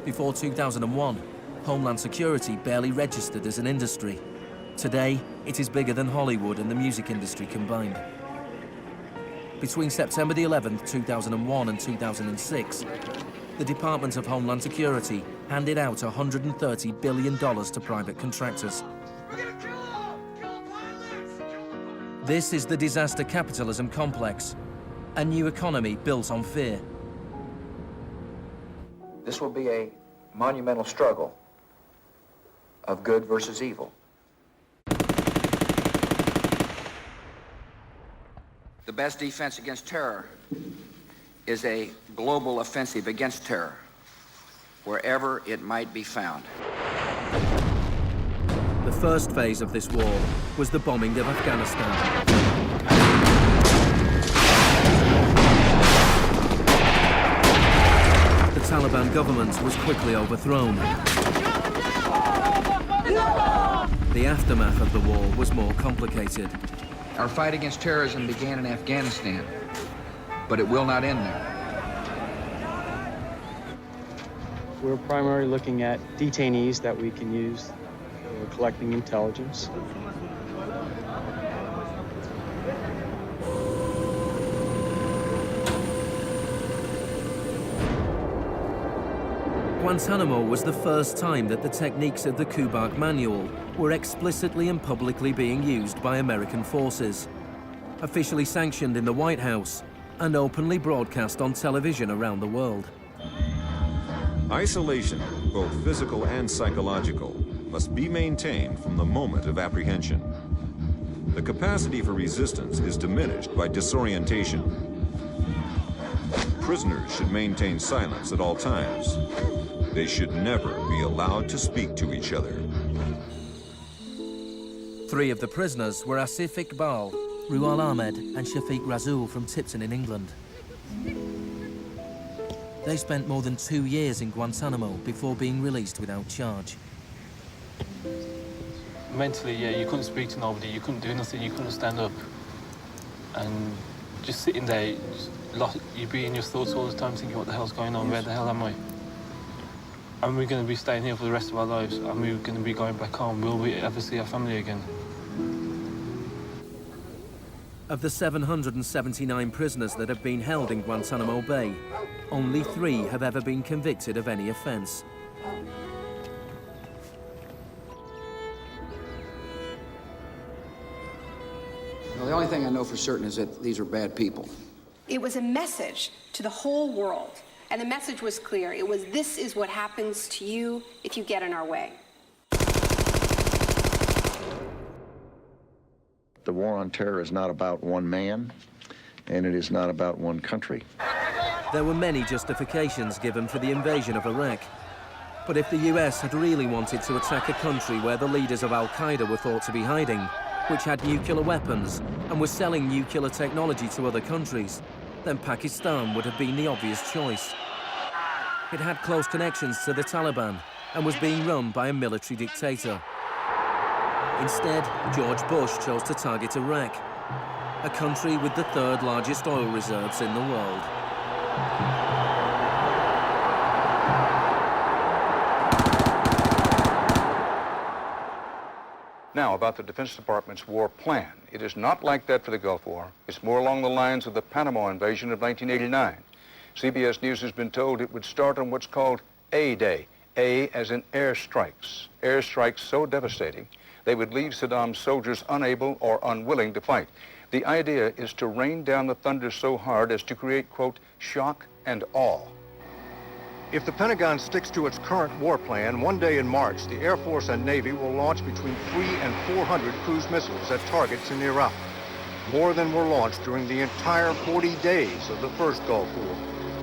Before 2001, Homeland Security barely registered as an industry. Today, it is bigger than Hollywood and the music industry combined. Between September the 11th, 2001 and 2006, the Department of Homeland Security handed out $130 billion to private contractors. This is the disaster capitalism complex, a new economy built on fear. This will be a monumental struggle of good versus evil. The best defense against terror is a global offensive against terror, wherever it might be found. The first phase of this war was the bombing of Afghanistan. The Taliban government was quickly overthrown. The aftermath of the war was more complicated. Our fight against terrorism began in Afghanistan, but it will not end there. We're primarily looking at detainees that we can use. We're collecting intelligence. Guantanamo was the first time that the techniques of the Kubark Manual were explicitly and publicly being used by American forces, officially sanctioned in the White House and openly broadcast on television around the world. Isolation, both physical and psychological, must be maintained from the moment of apprehension. The capacity for resistance is diminished by disorientation. Prisoners should maintain silence at all times. They should never be allowed to speak to each other. 3 of the prisoners were Asif Iqbal, Ruhal Ahmed and Shafiq Rasool from Tipton in England. They spent more than 2 years in Guantanamo before being released without charge. Mentally, yeah, you couldn't speak to nobody, you couldn't do nothing, you couldn't stand up. And just sitting there, you'd be in your thoughts all the time thinking, what the hell's going on, where the hell am I? Are we going to be staying here for the rest of our lives? Are we going to be going back home? Will we ever see our family again? Of the 779 prisoners that have been held in Guantanamo Bay, only 3 have ever been convicted of any offense. Well, the only thing I know for certain is that these are bad people. It was a message to the whole world, and the message was clear. It was, this is what happens to you if you get in our way. The war on terror is not about one man, and it is not about one country. There were many justifications given for the invasion of Iraq. But if the US had really wanted to attack a country where the leaders of Al-Qaeda were thought to be hiding, which had nuclear weapons and was selling nuclear technology to other countries, then Pakistan would have been the obvious choice. It had close connections to the Taliban and was being run by a military dictator. Instead, George Bush chose to target Iraq, a country with the 3rd largest oil reserves in the world. Now, about the Defense Department's war plan. It is not like that for the Gulf War. It's more along the lines of the Panama invasion of 1989. CBS News has been told it would start on what's called A-Day. A as in airstrikes. Airstrikes so devastating, they would leave Saddam's soldiers unable or unwilling to fight. The idea is to rain down the thunder so hard as to create, quote, shock and awe. If the Pentagon sticks to its current war plan, one day in March, the Air Force and Navy will launch between 300 and 400 cruise missiles at targets in Iraq. More than were launched during the entire 40 days of the first Gulf War.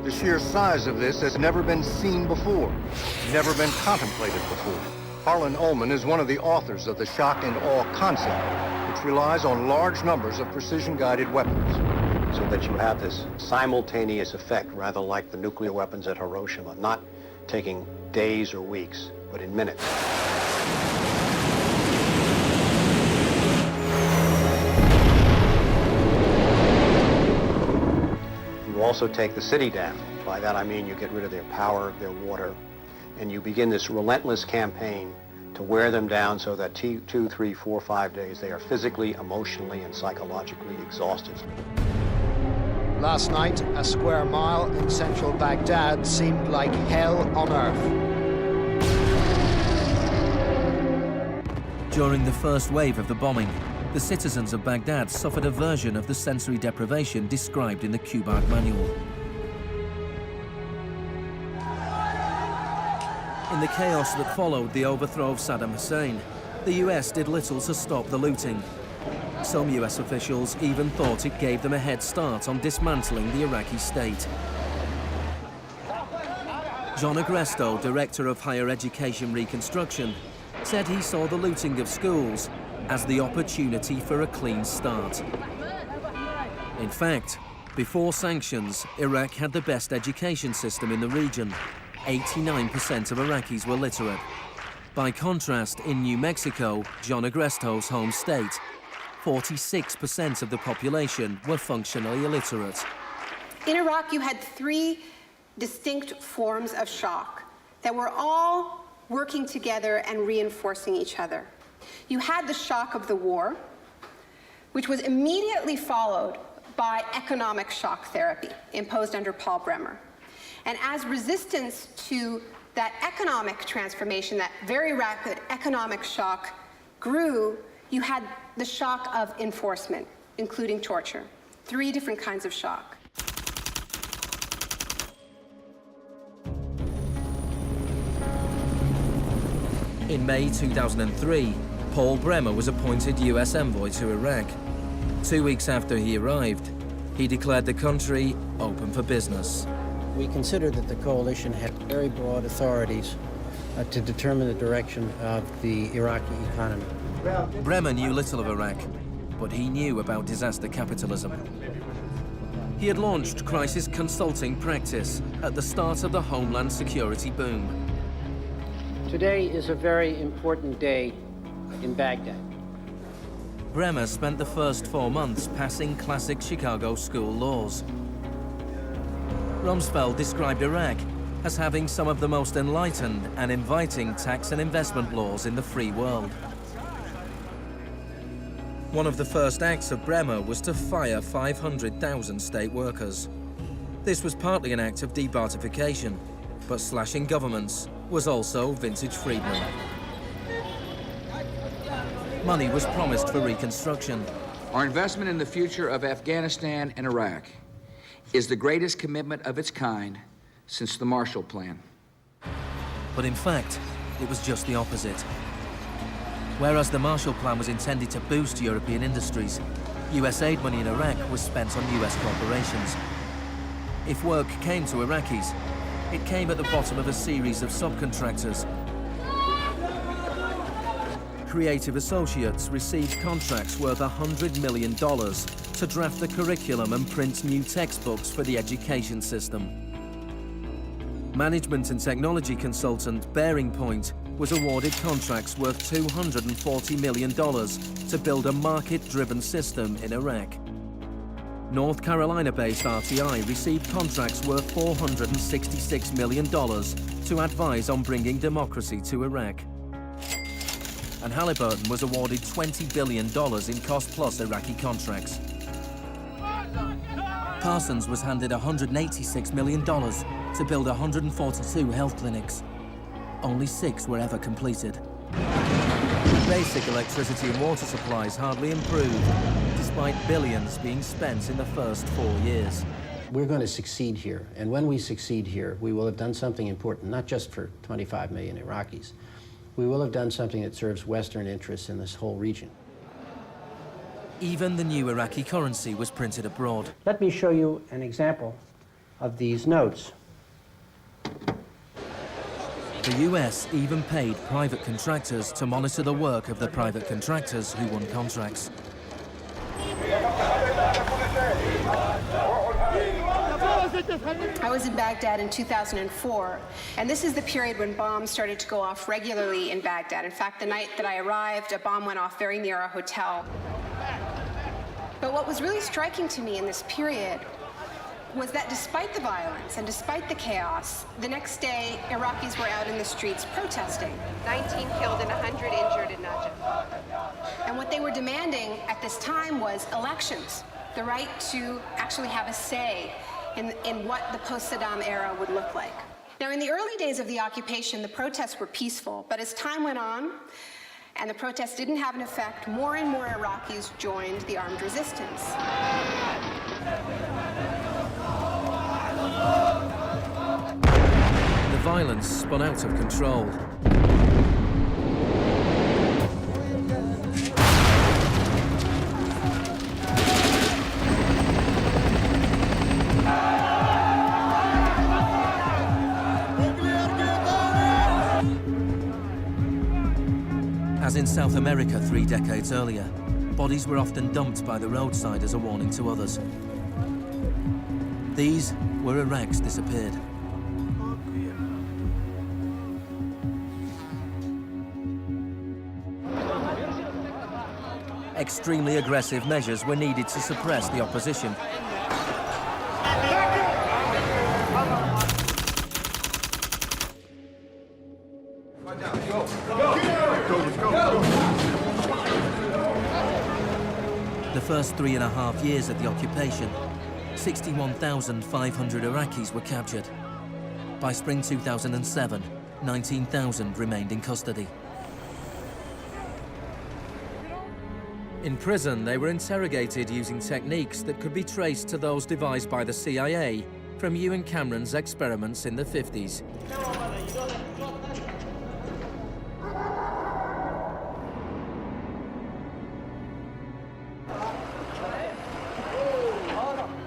The sheer size of this has never been seen before, never been contemplated before. Harlan Ullman is one of the authors of the shock and awe concept, which relies on large numbers of precision-guided weapons. So that you have this simultaneous effect, rather like the nuclear weapons at Hiroshima, not taking days or weeks, but in minutes. You also take the city down. By that I mean you get rid of their power, their water, and you begin this relentless campaign to wear them down so that 2, 3, 4, 5 days they are physically, emotionally, and psychologically exhausted. Last night, a square mile in central Baghdad seemed like hell on earth. During the first wave of the bombing, the citizens of Baghdad suffered a version of the sensory deprivation described in the Kubark Manual. In the chaos that followed the overthrow of Saddam Hussein, the US did little to stop the looting. Some US officials even thought it gave them a head start on dismantling the Iraqi state. John Agresto, Director of Higher Education Reconstruction, said he saw the looting of schools as the opportunity for a clean start. In fact, before sanctions, Iraq had the best education system in the region. 89% of Iraqis were literate. By contrast, in New Mexico, John Agresto's home state, 46% of the population were functionally illiterate. In Iraq, you had three distinct forms of shock that were all working together and reinforcing each other. You had the shock of the war, which was immediately followed by economic shock therapy imposed under Paul Bremer. And as resistance to that economic transformation, that very rapid economic shock grew, you had the shock of enforcement, including torture. Three different kinds of shock. In May 2003, Paul Bremer was appointed US envoy to Iraq. 2 weeks after he arrived, he declared the country open for business. We considered that the coalition had very broad authorities to determine the direction of the Iraqi economy. Bremer knew little of Iraq, but he knew about disaster capitalism. He had launched crisis consulting practice at the start of the Homeland Security boom. Today is a very important day in Baghdad. Bremer spent the first 4 months passing classic Chicago school laws. Rumsfeld described Iraq as having some of the most enlightened and inviting tax and investment laws in the free world. One of the first acts of Bremer was to fire 500,000 state workers. This was partly an act of debartification, but slashing governments was also vintage Friedman. Money was promised for reconstruction. Our investment in the future of Afghanistan and Iraq is the greatest commitment of its kind since the Marshall Plan. But in fact, it was just the opposite. Whereas the Marshall Plan was intended to boost European industries, US aid money in Iraq was spent on US corporations. If work came to Iraqis, it came at the bottom of a series of subcontractors. Creative associates received contracts worth $100 million to draft the curriculum and print new textbooks for the education system. Management and technology consultant Bearing Point was awarded contracts worth $240 million to build a market-driven system in Iraq. North Carolina-based RTI received contracts worth $466 million to advise on bringing democracy to Iraq. And Halliburton was awarded $20 billion in cost-plus Iraqi contracts. Parsons was handed $186 million to build 142 health clinics. Only 6 were ever completed. Basic electricity and water supplies hardly improved, despite billions being spent in the first 4 years. We're going to succeed here, and when we succeed here, we will have done something important, not just for 25 million Iraqis. We will have done something that serves Western interests in this whole region. Even the new Iraqi currency was printed abroad. Let me show you an example of these notes. The US even paid private contractors to monitor the work of the private contractors who won contracts. I was in Baghdad in 2004, and this is the period when bombs started to go off regularly in Baghdad. In fact, the night that I arrived, a bomb went off very near our hotel. But what was really striking to me in this period was that despite the violence and despite the chaos, the next day, Iraqis were out in the streets protesting. 19 killed and 100 injured in Najaf. And what they were demanding at this time was elections, the right to actually have a say in what the post-Saddam era would look like. Now, in the early days of the occupation, the protests were peaceful, but as time went on, and the protests didn't have an effect, more and more Iraqis joined the armed resistance. The violence spun out of control. As in South America 3 decades earlier, bodies were often dumped by the roadside as a warning to others. These were Iraq's disappeared. Extremely aggressive measures were needed to suppress the opposition. The first 3.5 years of the occupation, 61,500 Iraqis were captured. By spring 2007, 19,000 remained in custody. In prison, they were interrogated using techniques that could be traced to those devised by the CIA from Ewan Cameron's experiments in the 50s.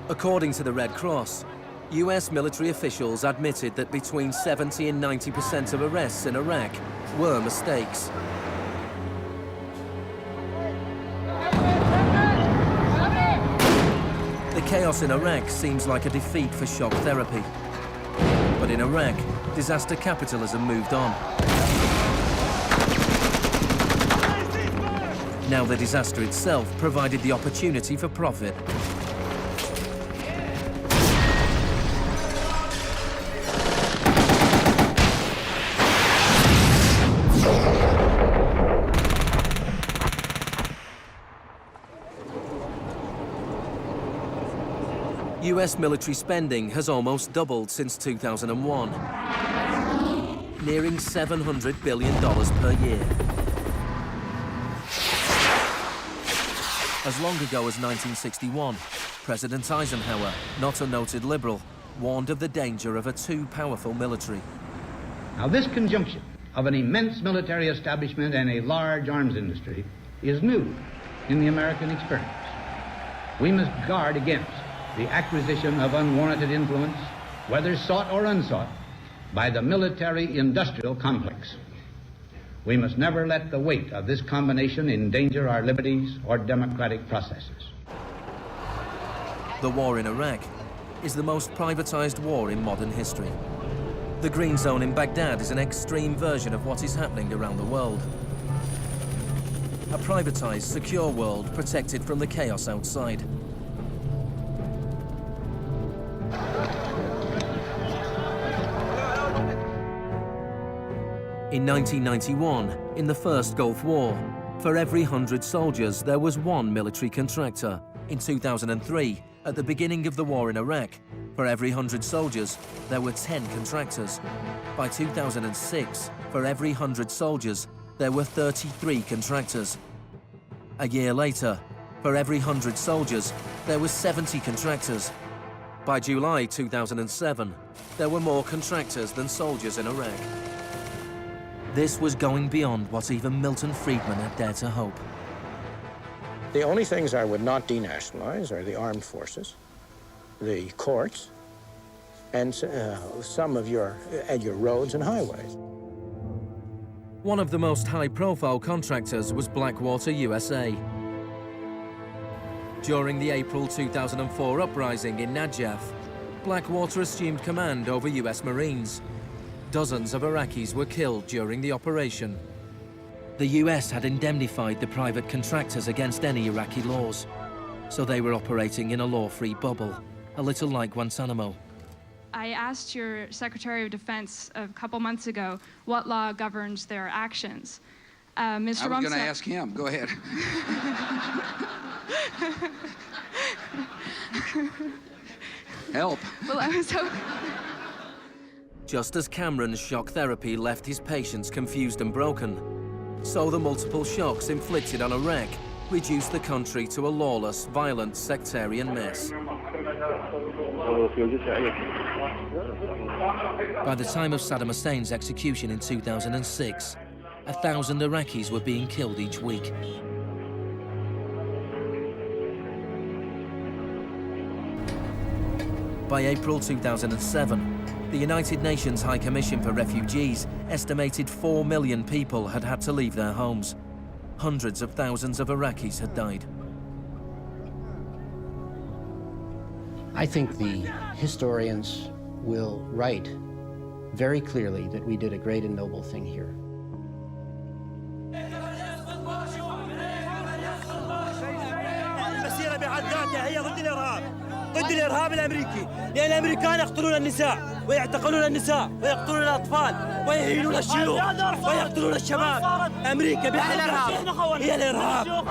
According to the Red Cross, US military officials admitted that between 70 and 90% of arrests in Iraq were mistakes. The chaos in Iraq seems like a defeat for shock therapy. But in Iraq, disaster capitalism moved on. Now the disaster itself provided the opportunity for profit. US military spending has almost doubled since 2001, nearing $700 billion per year. As long ago as 1961, President Eisenhower, not a noted liberal, warned of the danger of a too powerful military. Now, this conjunction of an immense military establishment and a large arms industry is new in the American experience. We must guard against the acquisition of unwarranted influence, whether sought or unsought, by the military-industrial complex. We must never let the weight of this combination endanger our liberties or democratic processes. The war in Iraq is the most privatized war in modern history. The Green Zone in Baghdad is an extreme version of what is happening around the world. A privatized, secure world protected from the chaos outside. In 1991, in the First Gulf War, for every 100 soldiers, there was one military contractor. In 2003, at the beginning of the war in Iraq, for every 100 soldiers, there were 10 contractors. By 2006, for every 100 soldiers, there were 33 contractors. A year later, for every 100 soldiers, there were 70 contractors. By July 2007, there were more contractors than soldiers in Iraq. This was going beyond what even Milton Friedman had dared to hope. The only things I would not denationalize are the armed forces, the courts, and some of your roads and highways. One of the most high-profile contractors was Blackwater USA. During the April 2004 uprising in Najaf, Blackwater assumed command over US Marines. Dozens of Iraqis were killed during the operation. The US had indemnified the private contractors against any Iraqi laws, so they were operating in a law-free bubble, a little like Guantanamo. I asked your Secretary of Defense a couple months ago what law governs their actions. Mr. I was Rumsfeld... going to ask him. Go ahead. Help. Well, I was hoping... Just as Cameron's shock therapy left his patients confused and broken, so the multiple shocks inflicted on Iraq reduced the country to a lawless, violent, sectarian mess. By the time of Saddam Hussein's execution in 2006, 1,000 Iraqis were being killed each week. By April 2007, the United Nations High Commission for Refugees estimated 4 million people had had to leave their homes. Hundreds of thousands of Iraqis had died. I think the historians will write very clearly that we did a great and noble thing here. المسيرة بحد ذاتها هي ضد الإرهاب، ضد الإرهاب الأمريكي، لأن الأمريكان يقتلون النساء ويعتقلون النساء ويقتلون الأطفال ويهينون الشيوخ ويقتلون الشباب. أمريكا بحد ذاتها هي الإرهاب.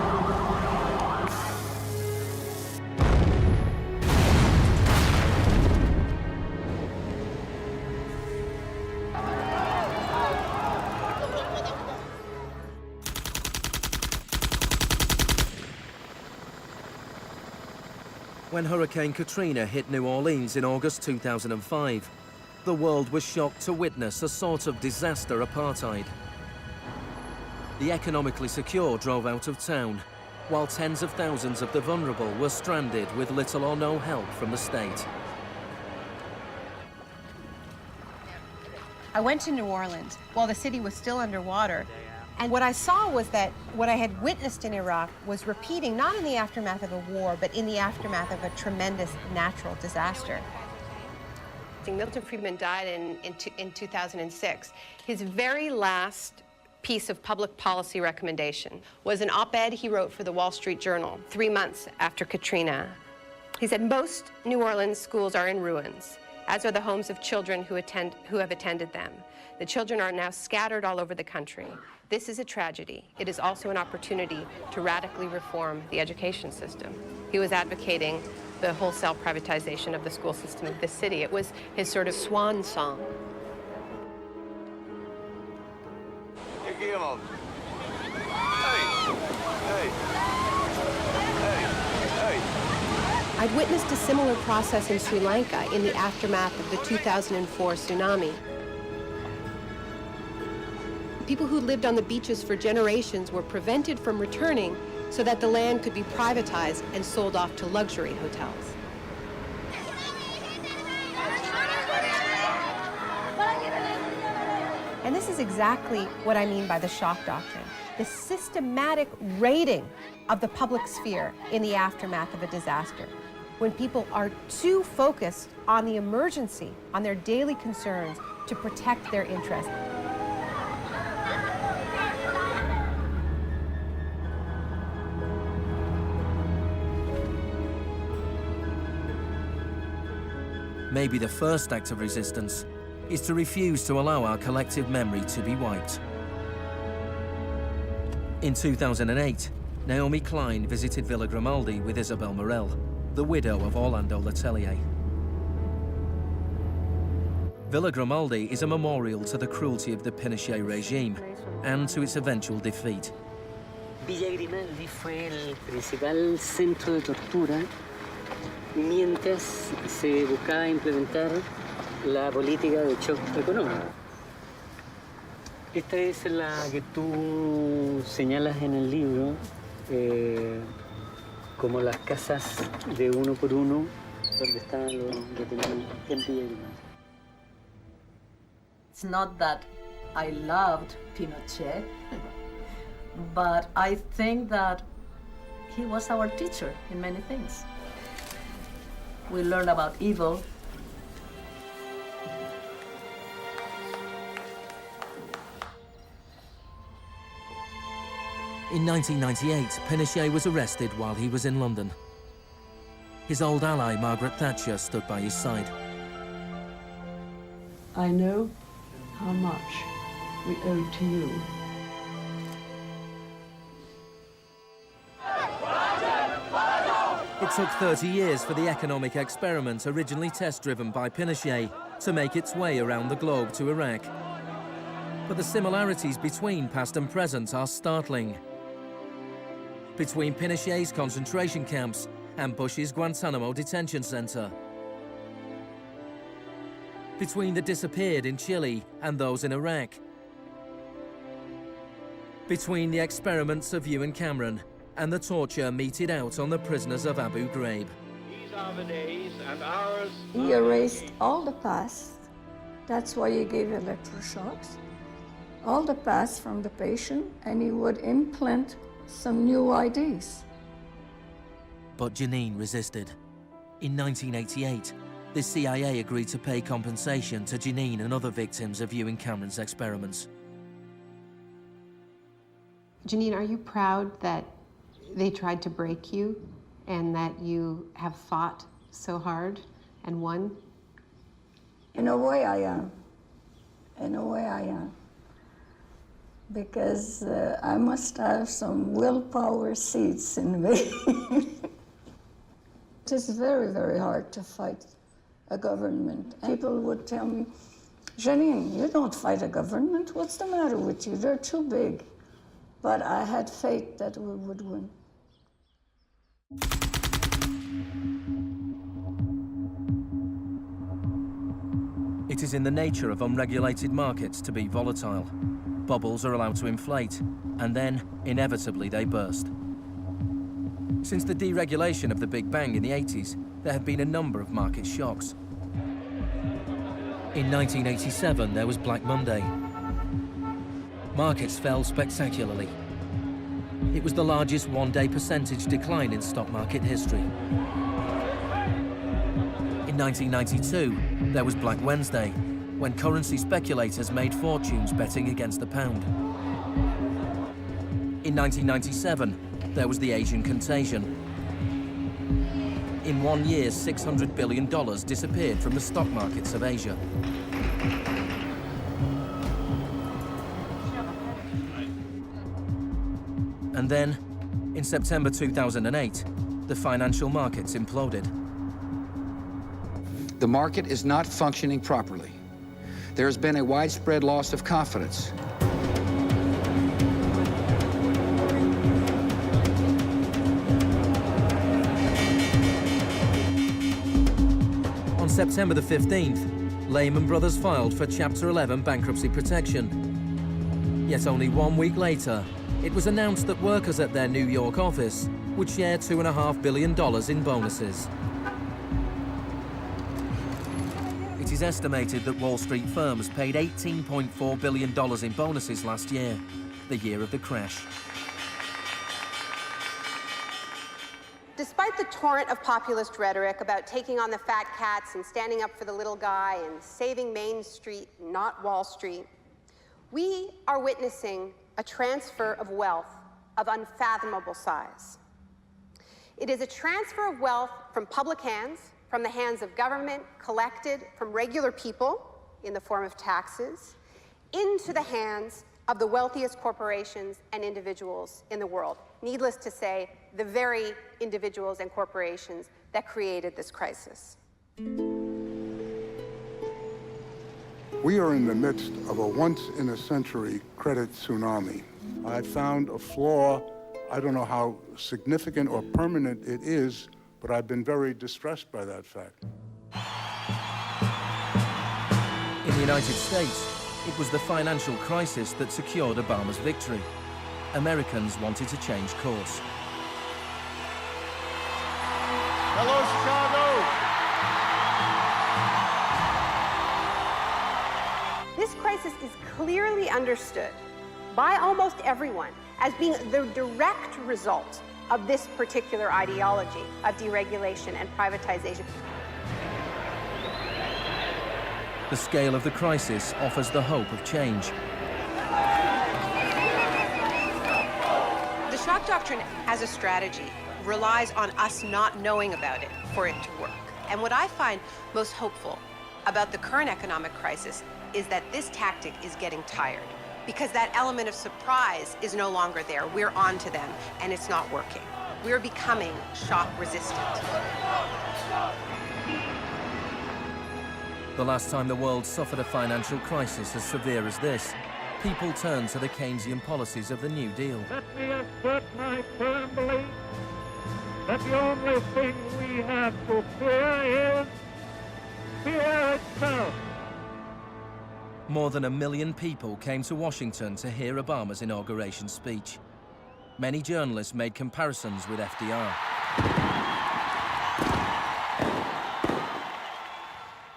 When Hurricane Katrina hit New Orleans in August 2005, the world was shocked to witness a sort of disaster apartheid. The economically secure drove out of town, while tens of thousands of the vulnerable were stranded with little or no help from the state. I went to New Orleans while the city was still underwater. And what I saw was that what I had witnessed in Iraq was repeating, not in the aftermath of a war, but in the aftermath of a tremendous natural disaster. Milton Friedman died in 2006. His very last piece of public policy recommendation was an op-ed he wrote for the Wall Street Journal 3 months after Katrina. He said, "Most New Orleans schools are in ruins, as are the homes of children who have attended them. The children are now scattered all over the country. This is a tragedy. It is also an opportunity to radically reform the education system." He was advocating the wholesale privatization of the school system of this city. It was his sort of swan song. I'd witnessed a similar process in Sri Lanka in the aftermath of the 2004 tsunami. People who lived on the beaches for generations were prevented from returning so that the land could be privatized and sold off to luxury hotels. And this is exactly what I mean by the shock doctrine, the systematic raiding of the public sphere in the aftermath of a disaster, when people are too focused on the emergency, on their daily concerns, to protect their interests. Maybe the first act of resistance is to refuse to allow our collective memory to be wiped. In 2008, Naomi Klein visited Villa Grimaldi with Isabel Morel, the widow of Orlando Letelier. Villa Grimaldi is a memorial to the cruelty of the Pinochet regime and to its eventual defeat. Villa Grimaldi fue el principal centro de tortura mientras se buscaba implementar la política de shock económico. Esta es la que tú señalas en el libro como las casas de uno por uno donde estaban los detenidos en Villa Grimaldi. It's not that I loved Pinochet, but I think that he was our teacher in many things. We learned about evil. In 1998, Pinochet was arrested while he was in London. His old ally, Margaret Thatcher, stood by his side. I know how much we owe to you. It took 30 years for the economic experiment originally test-driven by Pinochet to make its way around the globe to Iraq. But the similarities between past and present are startling. Between Pinochet's concentration camps and Bush's Guantanamo detention center. between the disappeared in Chile and those in Iraq, between the experiments of Ewan Cameron and the torture meted out on the prisoners of Abu Ghraib. These are the days and hours. He erased all the past. That's why he gave electroshocks. All the past from the patient, and he would implant some new ideas. But Janine resisted. In 1988, the CIA agreed to pay compensation to Janine and other victims of Ewan Cameron's experiments. Janine, are you proud that they tried to break you and that you have fought so hard and won? In a way, I am. In a way, I am. Because I must have some willpower seeds in me. It is very, very hard to fight a government. People would tell me, Janine, you don't fight a government. What's the matter with you? They're too big. But I had faith that we would win. It is in the nature of unregulated markets to be volatile. Bubbles are allowed to inflate, and then, inevitably, they burst. Since the deregulation of the Big Bang in the 80s, there have been a number of market shocks. In 1987, there was Black Monday. Markets fell spectacularly. It was the largest one-day percentage decline in stock market history. In 1992, there was Black Wednesday, when currency speculators made fortunes betting against the pound. In 1997, there was the Asian contagion. In 1 year, $600 billion disappeared from the stock markets of Asia. And then, in September 2008, the financial markets imploded. The market is not functioning properly. There has been a widespread loss of confidence. On September the 15th, Lehman Brothers filed for Chapter 11 bankruptcy protection. Yet only 1 week later, it was announced that workers at their New York office would share $2.5 billion in bonuses. It is estimated that Wall Street firms paid $18.4 billion in bonuses last year, the year of the crash. Despite the torrent of populist rhetoric about taking on the fat cats and standing up for the little guy and saving Main Street, not Wall Street, we are witnessing a transfer of wealth of unfathomable size. It is a transfer of wealth from public hands, from the hands of government, collected from regular people in the form of taxes, into the hands of the wealthiest corporations and individuals in the world. Needless to say, the very individuals and corporations that created this crisis. We are in the midst of a once-in-a-century credit tsunami. I found a flaw. I don't know how significant or permanent it is, but I've been very distressed by that fact. In the United States, it was the financial crisis that secured Obama's victory. Americans wanted to change course. Hello, Chicago! This crisis is clearly understood by almost everyone as being the direct result of this particular ideology of deregulation and privatization. The scale of the crisis offers the hope of change. The Shock Doctrine as a strategy relies on us not knowing about it for it to work. And what I find most hopeful about the current economic crisis is that this tactic is getting tired, because that element of surprise is no longer there. We're on to them, and it's not working. We're becoming shock resistant. The last time the world suffered a financial crisis as severe as this, people turned to the Keynesian policies of the New Deal. Let me assert my firm belief that the only thing we have to fear is fear itself. More than 1 million people came to Washington to hear Obama's inauguration speech. Many journalists made comparisons with FDR.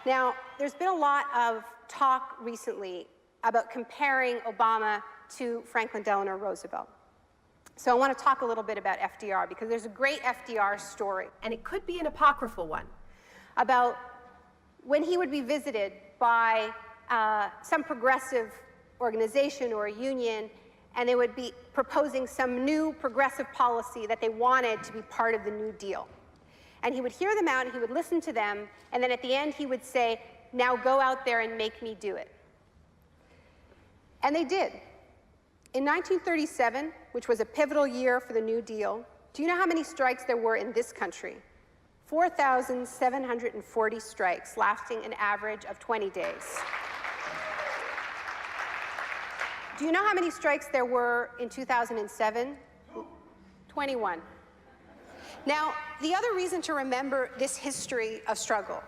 Now, there's been a lot of talk recently about comparing Obama to Franklin Delano Roosevelt. So I want to talk a little bit about FDR, because there's a great FDR story, and it could be an apocryphal one, about when he would be visited by some progressive organization or a union, and they would be proposing some new progressive policy that they wanted to be part of the New Deal. And he would hear them out, and he would listen to them, and then at the end he would say, "Now go out there and make me do it." And they did. In 1937, which was a pivotal year for the New Deal, do you know how many strikes there were in this country? 4,740 strikes, lasting an average of 20 days. Do you know how many strikes there were in 2007? 21. Now, the other reason to remember this history of struggle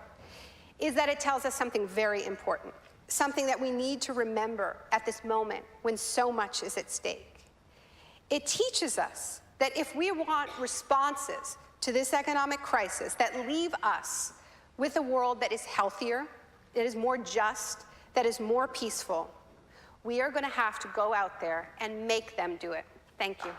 is that it tells us something very important, something that we need to remember at this moment when so much is at stake. It teaches us that if we want responses to this economic crisis that leave us with a world that is healthier, that is more just, that is more peaceful, we are going to have to go out there and make them do it. Thank you.